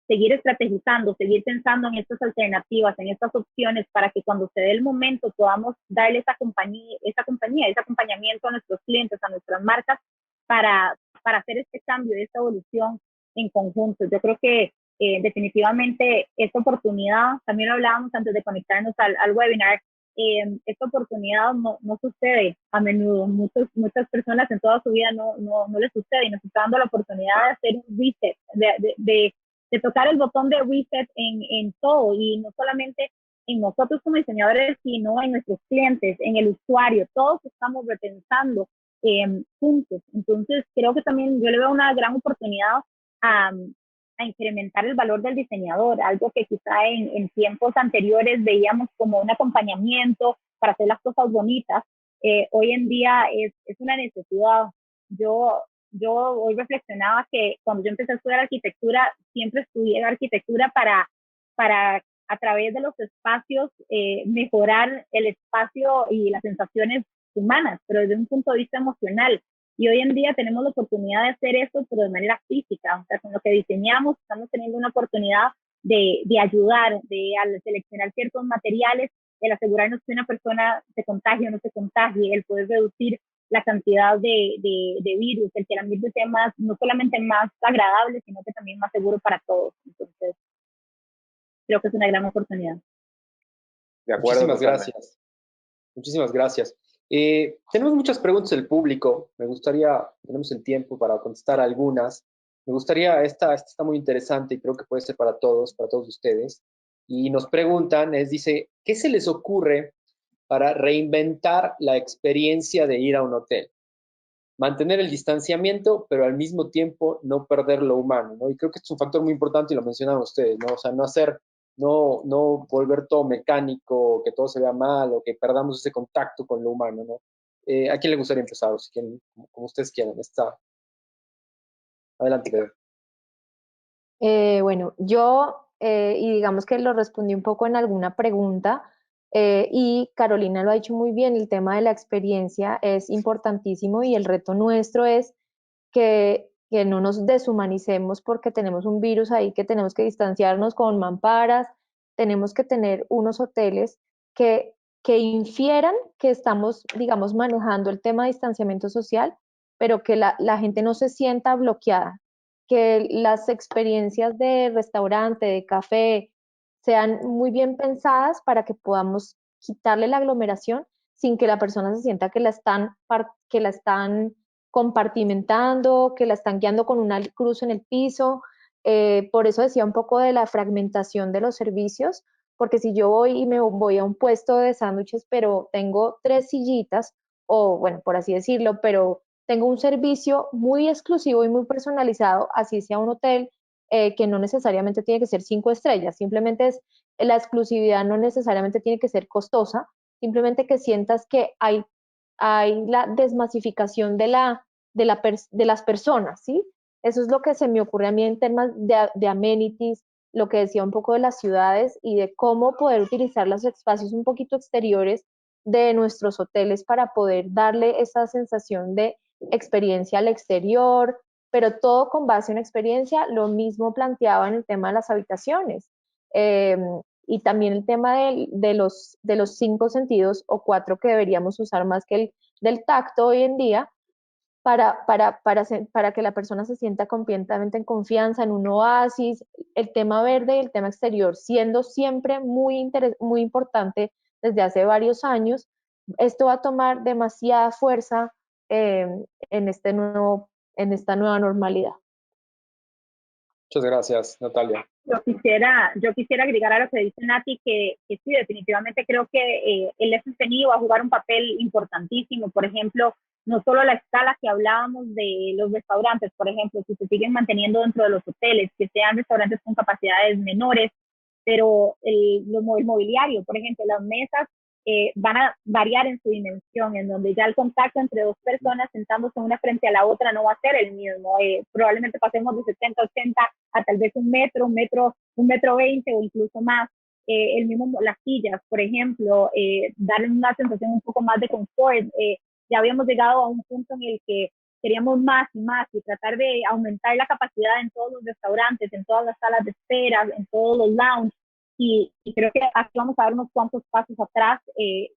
Speaker 3: seguir estrategizando, seguir pensando en estas alternativas, en estas opciones, para que cuando se dé el momento podamos darle esa ese acompañamiento a nuestros clientes, a nuestras marcas, para hacer este cambio, esta evolución en conjunto. Yo creo que definitivamente esta oportunidad, también lo hablábamos antes de conectarnos al webinar, esta oportunidad no sucede a menudo. Muchas personas en toda su vida no les sucede, y nos está dando la oportunidad de hacer un reset, de tocar el botón de reset en todo, y no solamente en nosotros como diseñadores, sino en nuestros clientes, en el usuario. Todos estamos repensando juntos. Entonces, creo que también yo le veo una gran oportunidad a incrementar el valor del diseñador, algo que quizá en tiempos anteriores veíamos como un acompañamiento para hacer las cosas bonitas. Hoy en día es una necesidad. Yo hoy reflexionaba que cuando yo empecé a estudiar arquitectura, siempre estudié arquitectura para a través de los espacios mejorar el espacio y las sensaciones humanas, pero desde un punto de vista emocional. Y hoy en día tenemos la oportunidad de hacer eso, pero de manera física. O sea, con lo que diseñamos, estamos teniendo una oportunidad de ayudar, al seleccionar ciertos materiales, el asegurarnos que una persona se contagie o no se contagie, el poder reducir la cantidad de virus, el que el ambiente sea no solamente más agradable, sino que también más seguro para todos. Entonces, creo que es una gran oportunidad.
Speaker 5: De acuerdo.
Speaker 2: Muchísimas gracias. Muchísimas gracias. Tenemos muchas preguntas del público. Tenemos el tiempo para contestar algunas. Me gustaría, esta está muy interesante y creo que puede ser para todos ustedes. Y nos preguntan, dice, ¿qué se les ocurre para reinventar la experiencia de ir a un hotel? Mantener el distanciamiento, pero al mismo tiempo no perder lo humano, ¿no? Y creo que es un factor muy importante y lo mencionaban ustedes, ¿no? O sea, no volver todo mecánico, que todo se vea mal o que perdamos ese contacto con lo humano, ¿no? ¿A quién le gustaría empezar? O si quieren, como ustedes quieran. Adelante, Pedro.
Speaker 4: Bueno, yo, y digamos que lo respondí un poco en alguna pregunta, y Carolina lo ha dicho muy bien, el tema de la experiencia es importantísimo y el reto nuestro es que no nos deshumanicemos porque tenemos un virus ahí que tenemos que distanciarnos con mamparas, tenemos que tener unos hoteles que infieran que estamos, digamos, manejando el tema de distanciamiento social, pero que la gente no se sienta bloqueada, que las experiencias de restaurante, de café, sean muy bien pensadas para que podamos quitarle la aglomeración sin que la persona se sienta que que la están compartimentando, que la están guiando con una cruz en el piso. Por eso decía un poco de la fragmentación de los servicios, porque si yo voy y me voy a un puesto de sándwiches, pero tengo 3 sillitas, o bueno, por así decirlo, pero tengo un servicio muy exclusivo y muy personalizado, así sea un hotel, que no necesariamente tiene que ser 5 estrellas, simplemente la exclusividad no necesariamente tiene que ser costosa, simplemente que sientas que hay la desmasificación de las personas, ¿sí? Eso es lo que se me ocurre a mí en temas de amenities, lo que decía un poco de las ciudades y de cómo poder utilizar los espacios un poquito exteriores de nuestros hoteles para poder darle esa sensación de experiencia al exterior, pero todo con base en experiencia. Lo mismo planteaba en el tema de las habitaciones. Y también el tema de los 5 sentidos o 4 que deberíamos usar más que el del tacto hoy en día para que la persona se sienta completamente en confianza, en un oasis. El tema verde y el tema exterior siendo siempre muy importante desde hace varios años. Esto va a tomar demasiada fuerza en esta nueva normalidad.
Speaker 2: Muchas gracias, Natalia.
Speaker 3: Yo quisiera agregar a lo que dice Nati, que sí, definitivamente creo que el FF&E va a jugar un papel importantísimo. Por ejemplo, no solo la escala que hablábamos de los restaurantes, por ejemplo, que se siguen manteniendo dentro de los hoteles, que sean restaurantes con capacidades menores, pero el mobiliario, por ejemplo, las mesas van a variar en su dimensión, en donde ya el contacto entre dos personas sentándose una frente a la otra no va a ser el mismo. Probablemente pasemos de 70, 80 a tal vez un metro 20 o incluso más. El mismo, las sillas, por ejemplo, darle una sensación un poco más de confort. Ya habíamos llegado a un punto en el que queríamos más y más y tratar de aumentar la capacidad en todos los restaurantes, en todas las salas de espera, en todos los lounges. Y creo que aquí vamos a dar unos cuantos pasos atrás,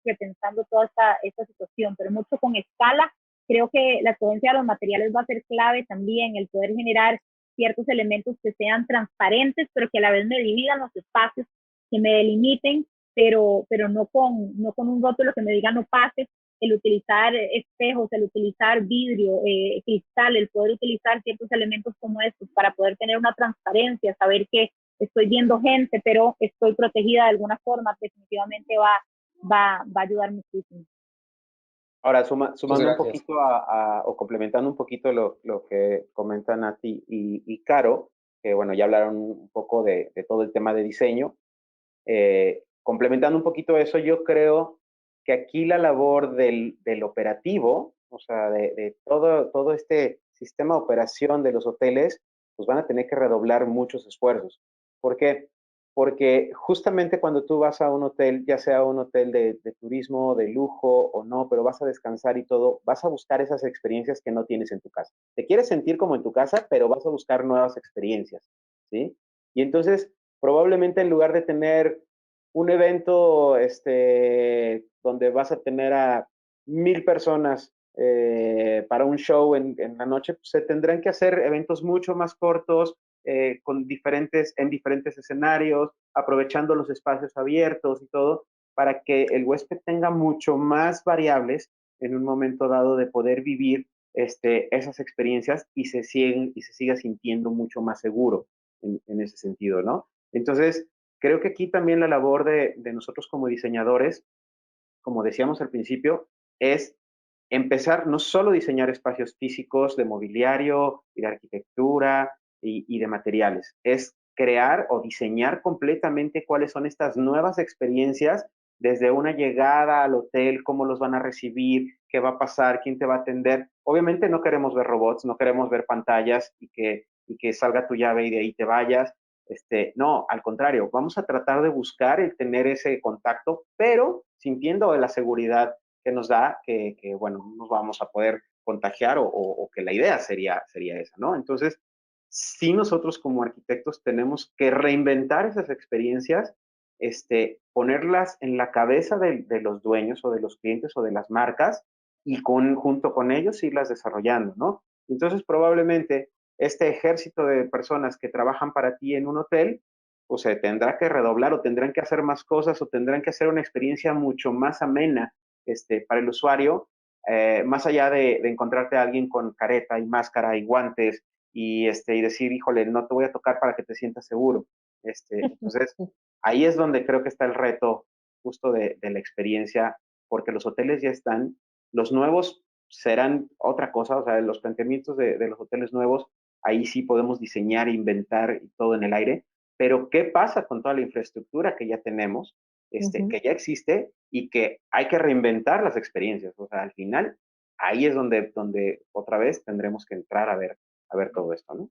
Speaker 3: repensando toda esta situación, pero mucho con escala. Creo que la escogencia de los materiales va a ser clave también, el poder generar ciertos elementos que sean transparentes, pero que a la vez me dividan los espacios, que me delimiten, pero no con un rótulo que me diga no pases, el utilizar espejos, el utilizar vidrio, cristal, el poder utilizar ciertos elementos como estos para poder tener una transparencia, saber que estoy viendo gente, pero estoy protegida de alguna forma, definitivamente va a ayudar muchísimo.
Speaker 5: Ahora, sumando un poquito o complementando un poquito lo que comentan Nati y Caro, que bueno, ya hablaron un poco de todo el tema de diseño. Complementando un poquito eso, yo creo que aquí la labor del operativo, o sea, de todo este sistema de operación de los hoteles, pues van a tener que redoblar muchos esfuerzos. ¿Por qué? Porque justamente cuando tú vas a un hotel, ya sea un hotel de turismo, de lujo o no, pero vas a descansar y todo, vas a buscar esas experiencias que no tienes en tu casa. Te quieres sentir como en tu casa, pero vas a buscar nuevas experiencias, ¿sí? Y entonces, probablemente en lugar de tener un evento donde vas a tener a 1000 personas para un show en la noche, pues se tendrán que hacer eventos mucho más cortos, en diferentes escenarios, aprovechando los espacios abiertos y todo, para que el huésped tenga mucho más variables en un momento dado de poder vivir esas experiencias y se siga sintiendo mucho más seguro en ese sentido, ¿no? Entonces, creo que aquí también la labor de nosotros como diseñadores, como decíamos al principio, es empezar no solo a diseñar espacios físicos de mobiliario y de arquitectura y de materiales, es crear o diseñar completamente cuáles son estas nuevas experiencias desde una llegada al hotel, cómo los van a recibir, qué va a pasar, quién te va a atender. Obviamente no queremos ver robots, no queremos ver pantallas y que salga tu llave y de ahí te vayas. No, al contrario, vamos a tratar de buscar el tener ese contacto, pero sintiendo la seguridad que nos da bueno, no nos vamos a poder contagiar o que la idea sería esa, ¿no? Entonces, sí nosotros como arquitectos tenemos que reinventar esas experiencias, ponerlas en la cabeza de los dueños o de los clientes o de las marcas y junto con ellos irlas desarrollando, ¿no? Entonces, probablemente este ejército de personas que trabajan para ti en un hotel, pues se tendrá que redoblar o tendrán que hacer más cosas o tendrán que hacer una experiencia mucho más amena para el usuario, más allá de encontrarte a alguien con careta y máscara y guantes y decir, híjole, no te voy a tocar para que te sientas seguro. Entonces, ahí es donde creo que está el reto justo de la experiencia, porque los hoteles ya están, los nuevos serán otra cosa, o sea, los planteamientos de los hoteles nuevos, ahí sí podemos diseñar, inventar y todo en el aire, pero ¿qué pasa con toda la infraestructura que ya tenemos, que ya existe y que hay que reinventar las experiencias? O sea, al final, ahí es donde otra vez tendremos que entrar a ver todo esto, ¿no?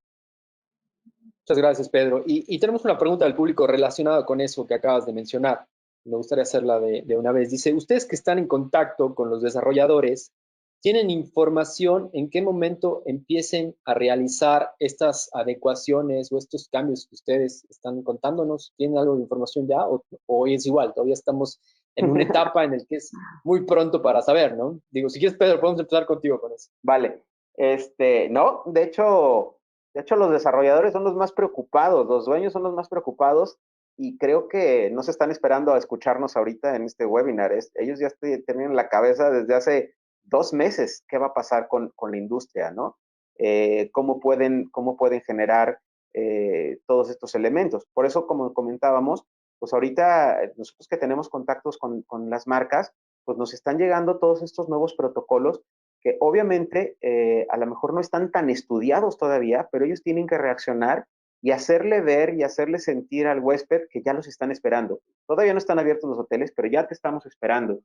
Speaker 2: Muchas gracias, Pedro. Y tenemos una pregunta del público relacionada con eso que acabas de mencionar. Me gustaría hacerla de una vez. Dice, ustedes que están en contacto con los desarrolladores, ¿tienen información en qué momento empiecen a realizar estas adecuaciones o estos cambios que ustedes están contándonos? ¿Tienen algo de información ya o es igual? Todavía estamos en una etapa en la que es muy pronto para saber, ¿no? Digo, si quieres, Pedro, podemos empezar contigo con eso.
Speaker 5: Vale. No, de hecho, los desarrolladores son los más preocupados, los dueños son los más preocupados y creo que no se están esperando a escucharnos ahorita en este webinar. Ellos ya tienen en la cabeza desde hace 2 meses qué va a pasar con la industria, ¿no? Cómo pueden generar todos estos elementos. Por eso, como comentábamos, pues ahorita nosotros que tenemos contactos con las marcas, pues nos están llegando todos estos nuevos protocolos que obviamente a lo mejor no están tan estudiados todavía, pero ellos tienen que reaccionar y hacerle ver y hacerle sentir al huésped que ya los están esperando. Todavía no están abiertos los hoteles, pero ya te estamos esperando.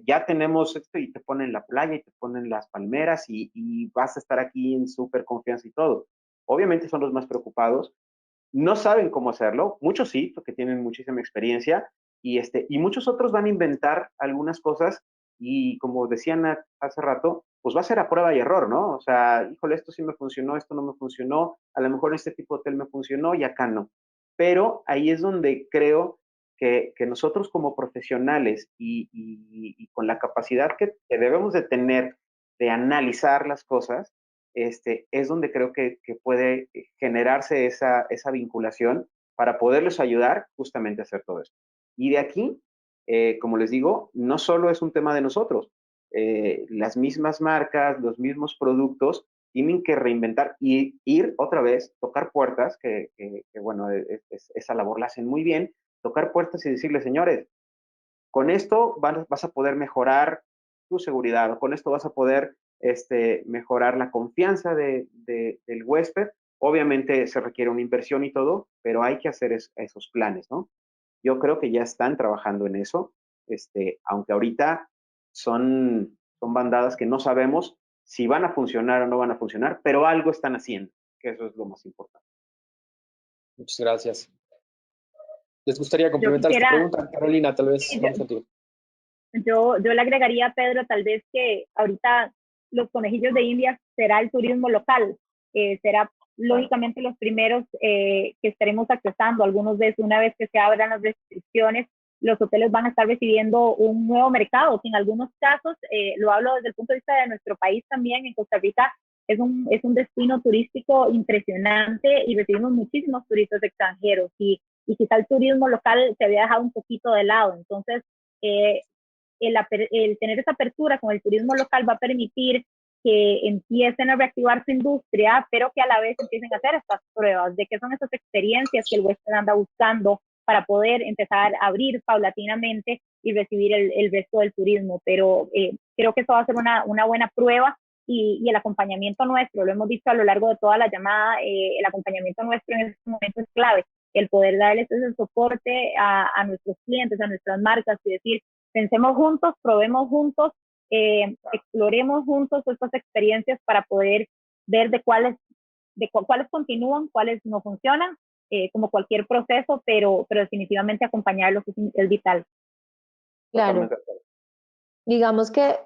Speaker 5: Ya tenemos esto y te ponen la playa y te ponen las palmeras y vas a estar aquí en súper confianza y todo. Obviamente son los más preocupados. No saben cómo hacerlo. Muchos sí, porque tienen muchísima experiencia y muchos otros van a inventar algunas cosas y como decían hace rato, pues va a ser a prueba y error, ¿no? O sea, híjole, esto sí me funcionó, esto no me funcionó, a lo mejor este tipo de hotel me funcionó y acá no. Pero ahí es donde creo que nosotros como profesionales y con la capacidad que debemos de tener de analizar las cosas, es donde creo que puede generarse esa vinculación para poderles ayudar justamente a hacer todo esto. Y de aquí, como les digo, no solo es un tema de nosotros, las mismas marcas, los mismos productos tienen que reinventar y ir otra vez, tocar puertas, bueno, esa labor la hacen muy bien, tocar puertas y decirle, señores, con esto vas a poder mejorar tu seguridad, o con esto vas a poder mejorar la confianza del huésped. Obviamente se requiere una inversión y todo, pero hay que hacer esos planes, ¿no? Yo creo que ya están trabajando en eso, aunque ahorita son bandadas que no sabemos si van a funcionar o no van a funcionar, pero algo están haciendo, que eso es lo más importante.
Speaker 2: Muchas gracias. ¿Les gustaría
Speaker 3: Yo
Speaker 2: complementar esta
Speaker 3: quisiera,
Speaker 2: pregunta? Carolina, tal vez
Speaker 3: sí,
Speaker 2: vamos contigo.
Speaker 3: yo le agregaría a Pedro tal vez que ahorita los conejillos de India será el turismo local, será lógicamente los primeros que estaremos accesando, algunos de esos, una vez que se abran las restricciones, los hoteles van a estar recibiendo un nuevo mercado, que en algunos casos, lo hablo desde el punto de vista de nuestro país también, en Costa Rica es un destino turístico impresionante y recibimos muchísimos turistas extranjeros y quizá el turismo local se había dejado un poquito de lado, entonces el tener esa apertura con el turismo local va a permitir que empiecen a reactivar su industria, pero que a la vez empiecen a hacer estas pruebas de qué son esas experiencias que el huésped anda buscando para poder empezar a abrir paulatinamente y recibir el resto del turismo. Pero creo que eso va a ser una buena prueba y el acompañamiento nuestro, lo hemos visto a lo largo de toda la llamada, el acompañamiento nuestro en este momento es clave, el poder darles ese soporte a nuestros clientes, a nuestras marcas y decir, pensemos juntos, probemos juntos, exploremos juntos estas experiencias para poder ver cuáles continúan, cuáles no funcionan, como cualquier proceso, pero definitivamente acompañarlos es vital.
Speaker 4: Claro. Digamos que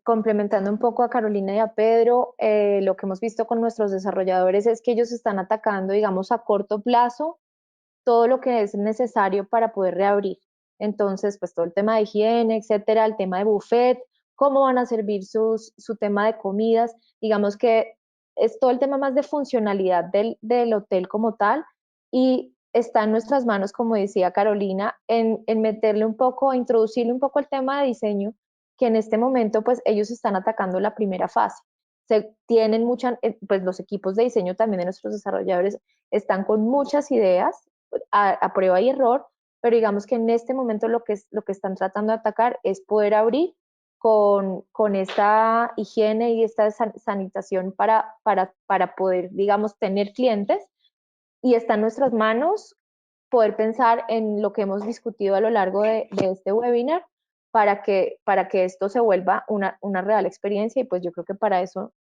Speaker 4: complementando un poco a Carolina y a Pedro, lo que hemos visto con nuestros desarrolladores es que ellos están atacando, digamos, a corto plazo todo lo que es necesario para poder reabrir. Entonces, pues todo el tema de higiene, etcétera, el tema de buffet, cómo van a servir su tema de comidas, digamos que es todo el tema más de funcionalidad del hotel como tal y está en nuestras manos, como decía Carolina, en meterle un poco, introducirle un poco el tema de diseño, que en este momento pues ellos están atacando la primera fase. Tienen pues los equipos de diseño también de nuestros desarrolladores están con muchas ideas a prueba y error, pero digamos que en este momento lo que están tratando de atacar es poder abrir con esta higiene y esta sanitación para poder, digamos, tener clientes y está en nuestras manos poder pensar en lo que hemos discutido a lo largo de este webinar para que esto se vuelva una real experiencia y pues yo creo que para eso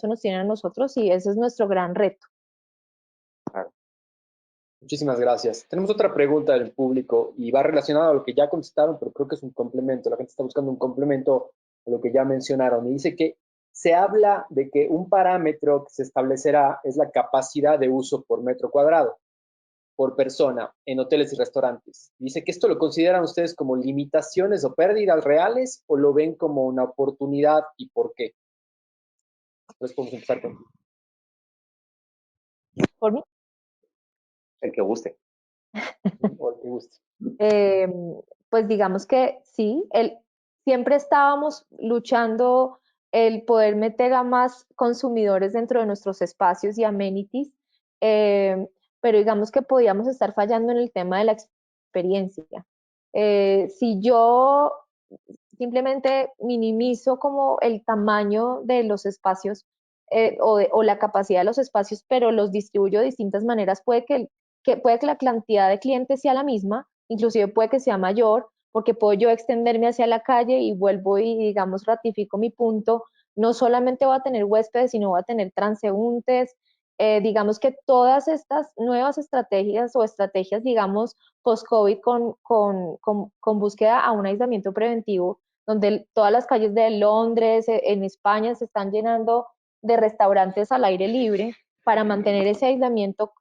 Speaker 4: nos tienen a nosotros y ese es nuestro gran reto.
Speaker 2: Claro. Muchísimas gracias. Tenemos otra pregunta del público y va relacionada a lo que ya contestaron, pero creo que es un complemento. La gente está buscando un complemento a lo que ya mencionaron. Y dice que se habla de que un parámetro que se establecerá es la capacidad de uso por metro cuadrado, por persona, en hoteles y restaurantes. Dice que esto lo consideran ustedes como limitaciones o pérdidas reales o lo ven como una oportunidad y por qué. Entonces podemos empezar con...
Speaker 4: ¿Por mí?
Speaker 5: El que guste.
Speaker 2: O el que guste.
Speaker 4: Pues digamos que sí, siempre estábamos luchando el poder meter a más consumidores dentro de nuestros espacios y amenities, pero digamos que podíamos estar fallando en el tema de la experiencia. Si yo simplemente minimizo como el tamaño de los espacios o la capacidad de los espacios, pero los distribuyo de distintas maneras, puede que la cantidad de clientes sea la misma, inclusive puede que sea mayor, porque puedo yo extenderme hacia la calle y vuelvo y, digamos, ratifico mi punto. No solamente voy a tener huéspedes, sino voy a tener transeúntes. Digamos que todas estas nuevas estrategias o estrategias, digamos, post-COVID con búsqueda a un aislamiento preventivo, donde todas las calles de Londres, en España, se están llenando de restaurantes al aire libre para mantener ese aislamiento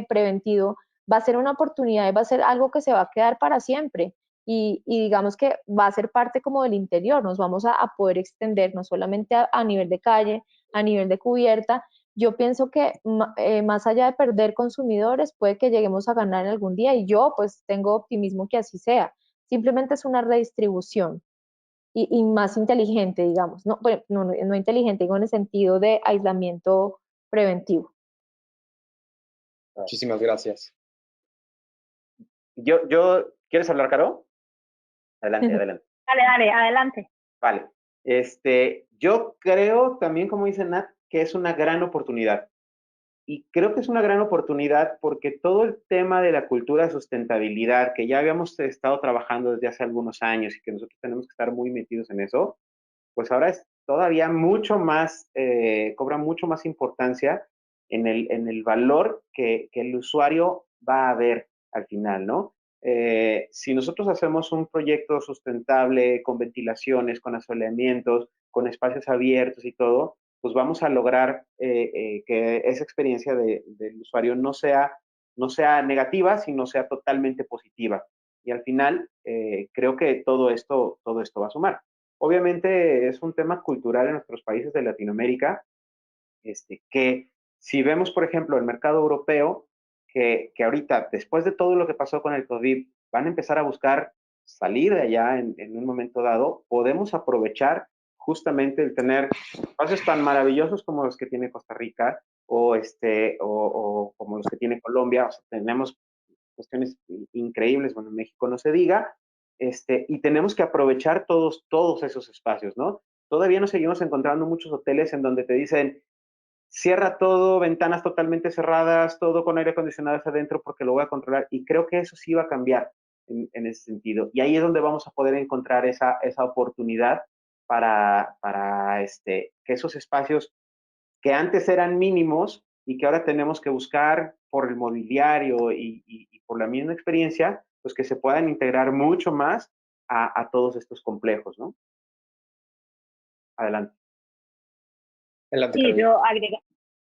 Speaker 4: preventivo, va a ser una oportunidad y va a ser algo que se va a quedar para siempre. Y digamos que va a ser parte como del interior, nos vamos a poder extender no solamente a nivel de calle, a nivel de cubierta. Yo pienso que más allá de perder consumidores, puede que lleguemos a ganar en algún día y yo pues tengo optimismo que así sea. Simplemente es una redistribución y más inteligente, digamos. No, bueno, no inteligente, digo en el sentido de aislamiento preventivo.
Speaker 2: Muchísimas gracias.
Speaker 5: ¿Quieres hablar, Caro? Adelante, adelante.
Speaker 3: Dale, adelante.
Speaker 5: Vale. Yo creo también, como dice Nat, que es una gran oportunidad. Y creo que es una gran oportunidad porque todo el tema de la cultura de sustentabilidad, que ya habíamos estado trabajando desde hace algunos años y que nosotros tenemos que estar muy metidos en eso, pues ahora es todavía mucho más, cobra mucho más importancia en el valor que el usuario va a ver al final, ¿no? Si nosotros hacemos un proyecto sustentable con ventilaciones, con asoleamientos, con espacios abiertos y todo, pues vamos a lograr que esa experiencia del usuario no sea negativa, sino sea totalmente positiva. Y al final, creo que todo esto va a sumar. Obviamente es un tema cultural en nuestros países de Latinoamérica, que si vemos, por ejemplo, el mercado europeo, que ahorita, después de todo lo que pasó con el COVID, van a empezar a buscar salir de allá en un momento dado, podemos aprovechar justamente el tener espacios tan maravillosos como los que tiene Costa Rica o como los que tiene Colombia. O sea, tenemos cuestiones increíbles, bueno, en México no se diga, y tenemos que aprovechar todos esos espacios, ¿no? Todavía nos seguimos encontrando muchos hoteles en donde te dicen, cierra todo, ventanas totalmente cerradas, todo con aire acondicionado hacia adentro porque lo voy a controlar, y creo que eso sí va a cambiar en ese sentido, y ahí es donde vamos a poder encontrar esa oportunidad para que esos espacios que antes eran mínimos y que ahora tenemos que buscar por el mobiliario y por la misma experiencia, pues que se puedan integrar mucho más a todos estos complejos, ¿no? Adelante.
Speaker 2: Adelante,
Speaker 3: Sí,
Speaker 2: Carolina.
Speaker 3: yo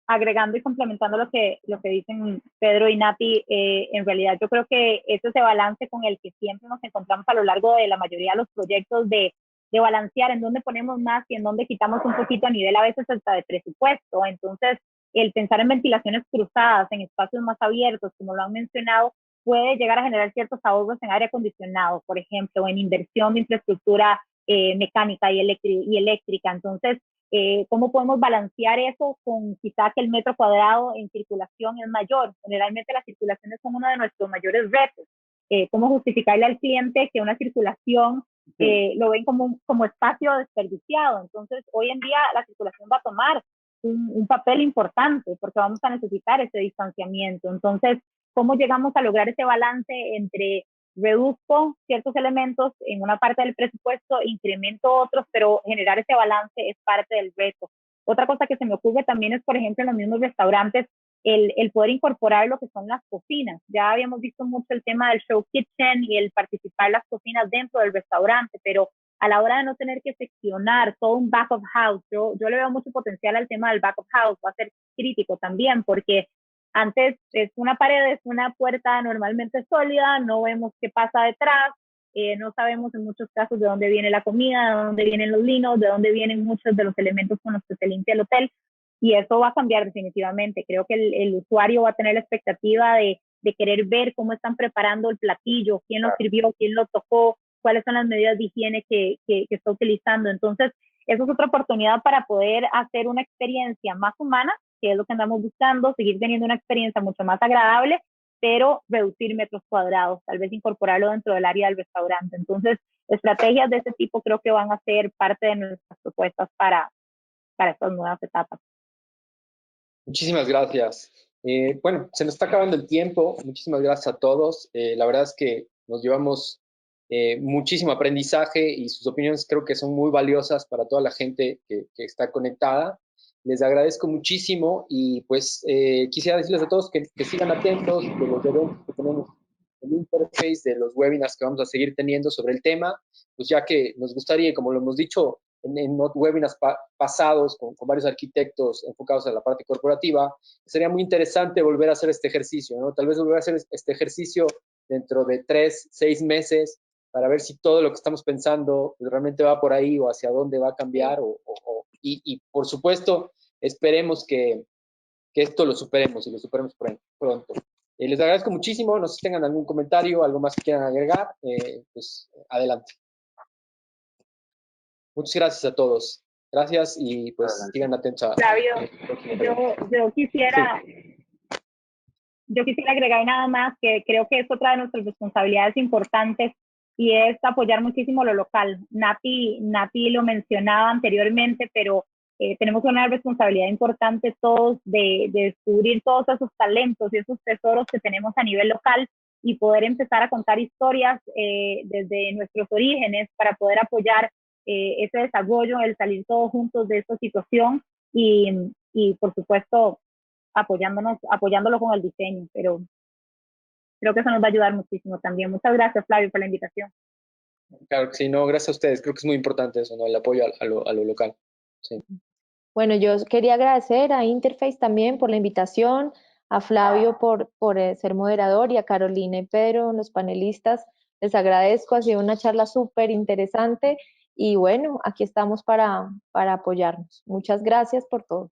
Speaker 3: agregando y complementando lo que dicen Pedro y Nati, en realidad yo creo que ese es ese balance con el que siempre nos encontramos a lo largo de la mayoría de los proyectos de balancear en dónde ponemos más y en dónde quitamos un poquito a nivel a veces hasta de presupuesto. Entonces, el pensar en ventilaciones cruzadas, en espacios más abiertos, como lo han mencionado, puede llegar a generar ciertos ahorros en aire acondicionado, por ejemplo, en inversión de infraestructura mecánica y eléctrica. Entonces, cómo podemos balancear eso con quizá que el metro cuadrado en circulación es mayor. Generalmente las circulaciones son uno de nuestros mayores retos. Cómo justificarle al cliente que una circulación lo ven como espacio desperdiciado. Entonces, hoy en día la circulación va a tomar un papel importante porque vamos a necesitar ese distanciamiento. Entonces, ¿cómo llegamos a lograr ese balance entre reduzco ciertos elementos en una parte del presupuesto, incremento otros, pero generar ese balance es parte del reto? Otra cosa que se me ocurre también es, por ejemplo, en los mismos restaurantes, el poder incorporar lo que son las cocinas. Ya habíamos visto mucho el tema del show kitchen y el participar las cocinas dentro del restaurante, pero a la hora de no tener que seccionar todo un back of house, yo le veo mucho potencial al tema del back of house, va a ser crítico también, porque antes es una pared, es una puerta normalmente sólida, no vemos qué pasa detrás, no sabemos en muchos casos de dónde viene la comida, de dónde vienen los linos, de dónde vienen muchos de los elementos con los que se limpia el hotel, y eso va a cambiar definitivamente. Creo que el usuario va a tener la expectativa de querer ver cómo están preparando el platillo, quién lo sirvió, quién lo tocó, cuáles son las medidas de higiene que está utilizando. Entonces, eso es otra oportunidad para poder hacer una experiencia más humana, que es lo que andamos buscando, seguir teniendo una experiencia mucho más agradable, pero reducir metros cuadrados, tal vez incorporarlo dentro del área del restaurante. Entonces, estrategias de ese tipo creo que van a ser parte de nuestras propuestas para estas nuevas etapas.
Speaker 2: Muchísimas gracias. Bueno, se nos está acabando el tiempo. Muchísimas gracias a todos. La verdad es que nos llevamos muchísimo aprendizaje y sus opiniones creo que son muy valiosas para toda la gente que está conectada. Les agradezco muchísimo y pues quisiera decirles a todos que sigan atentos de los eventos que tenemos el interface de los webinars que vamos a seguir teniendo sobre el tema, pues ya que nos gustaría, como lo hemos dicho en webinars pasados con varios arquitectos enfocados en la parte corporativa, sería muy interesante volver a hacer este ejercicio, ¿no? Tal vez volver a hacer este ejercicio dentro de 3, 6 meses para ver si todo lo que estamos pensando realmente va por ahí o hacia dónde va a cambiar. Y por supuesto, esperemos que esto lo superemos y lo superemos pronto. Les agradezco muchísimo. No sé si tengan algún comentario, algo más que quieran agregar. Pues adelante. Muchas gracias a todos. Gracias y pues sigan atentos a...
Speaker 3: Flavio, yo quisiera... Sí. Yo quisiera agregar nada más que creo que es otra de nuestras responsabilidades importantes y es apoyar muchísimo lo local. Nati lo mencionaba anteriormente, pero tenemos una responsabilidad importante todos de descubrir todos esos talentos y esos tesoros que tenemos a nivel local y poder empezar a contar historias desde nuestros orígenes para poder apoyar ese desarrollo, el salir todos juntos de esta situación y por supuesto, apoyándolo con el diseño, pero creo que eso nos va a ayudar muchísimo también. Muchas gracias, Flavio, por la invitación.
Speaker 2: Claro que sí, no, gracias a ustedes. Creo que es muy importante eso, ¿no? El apoyo a lo local. Sí.
Speaker 4: Bueno, yo quería agradecer a Interface también por la invitación, a Flavio por ser moderador y a Carolina y Pedro, los panelistas. Les agradezco, ha sido una charla súper interesante y bueno, aquí estamos para apoyarnos. Muchas gracias por todo.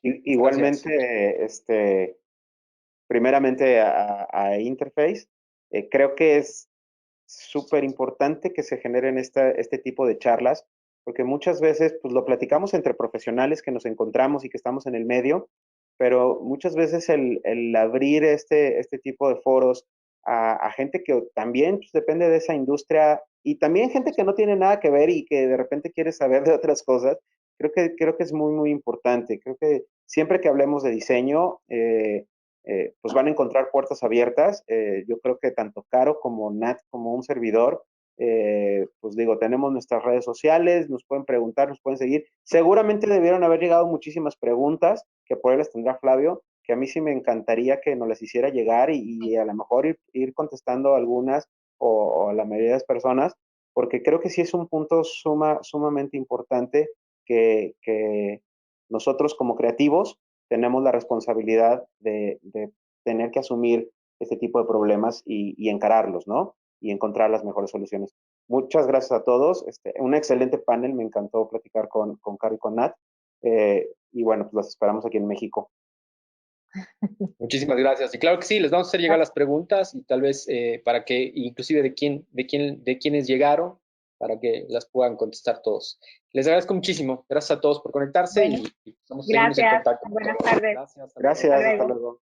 Speaker 5: Igualmente, primeramente a Interface, creo que es súper importante que se generen este tipo de charlas, porque muchas veces pues, lo platicamos entre profesionales que nos encontramos y que estamos en el medio, pero muchas veces el abrir este tipo de foros a gente que también pues, depende de esa industria y también gente que no tiene nada que ver y que de repente quiere saber de otras cosas, creo que es muy, muy importante. Creo que siempre que hablemos de diseño, pues van a encontrar puertas abiertas. Yo creo que tanto Caro como Nat, como un servidor, pues digo, tenemos nuestras redes sociales, nos pueden preguntar, nos pueden seguir. Seguramente debieron haber llegado muchísimas preguntas, que por ahí las tendrá Flavio, que a mí sí me encantaría que nos las hiciera llegar y a lo mejor ir contestando algunas o a la mayoría de las personas, porque creo que sí es un punto sumamente importante que nosotros como creativos tenemos la responsabilidad de tener que asumir este tipo de problemas y encararlos, ¿no? Y encontrar las mejores soluciones. Muchas gracias a todos. Un excelente panel, me encantó platicar con Caro y con Nat. Y bueno, pues las esperamos aquí en México.
Speaker 2: Muchísimas gracias. Y claro que sí, les vamos a hacer llegar las preguntas y tal vez para que, inclusive de quiénes llegaron, para que las puedan contestar todos. Les agradezco muchísimo. Gracias a todos por conectarse y seguimos en contacto.
Speaker 3: Buenas tardes.
Speaker 5: Gracias, hasta luego.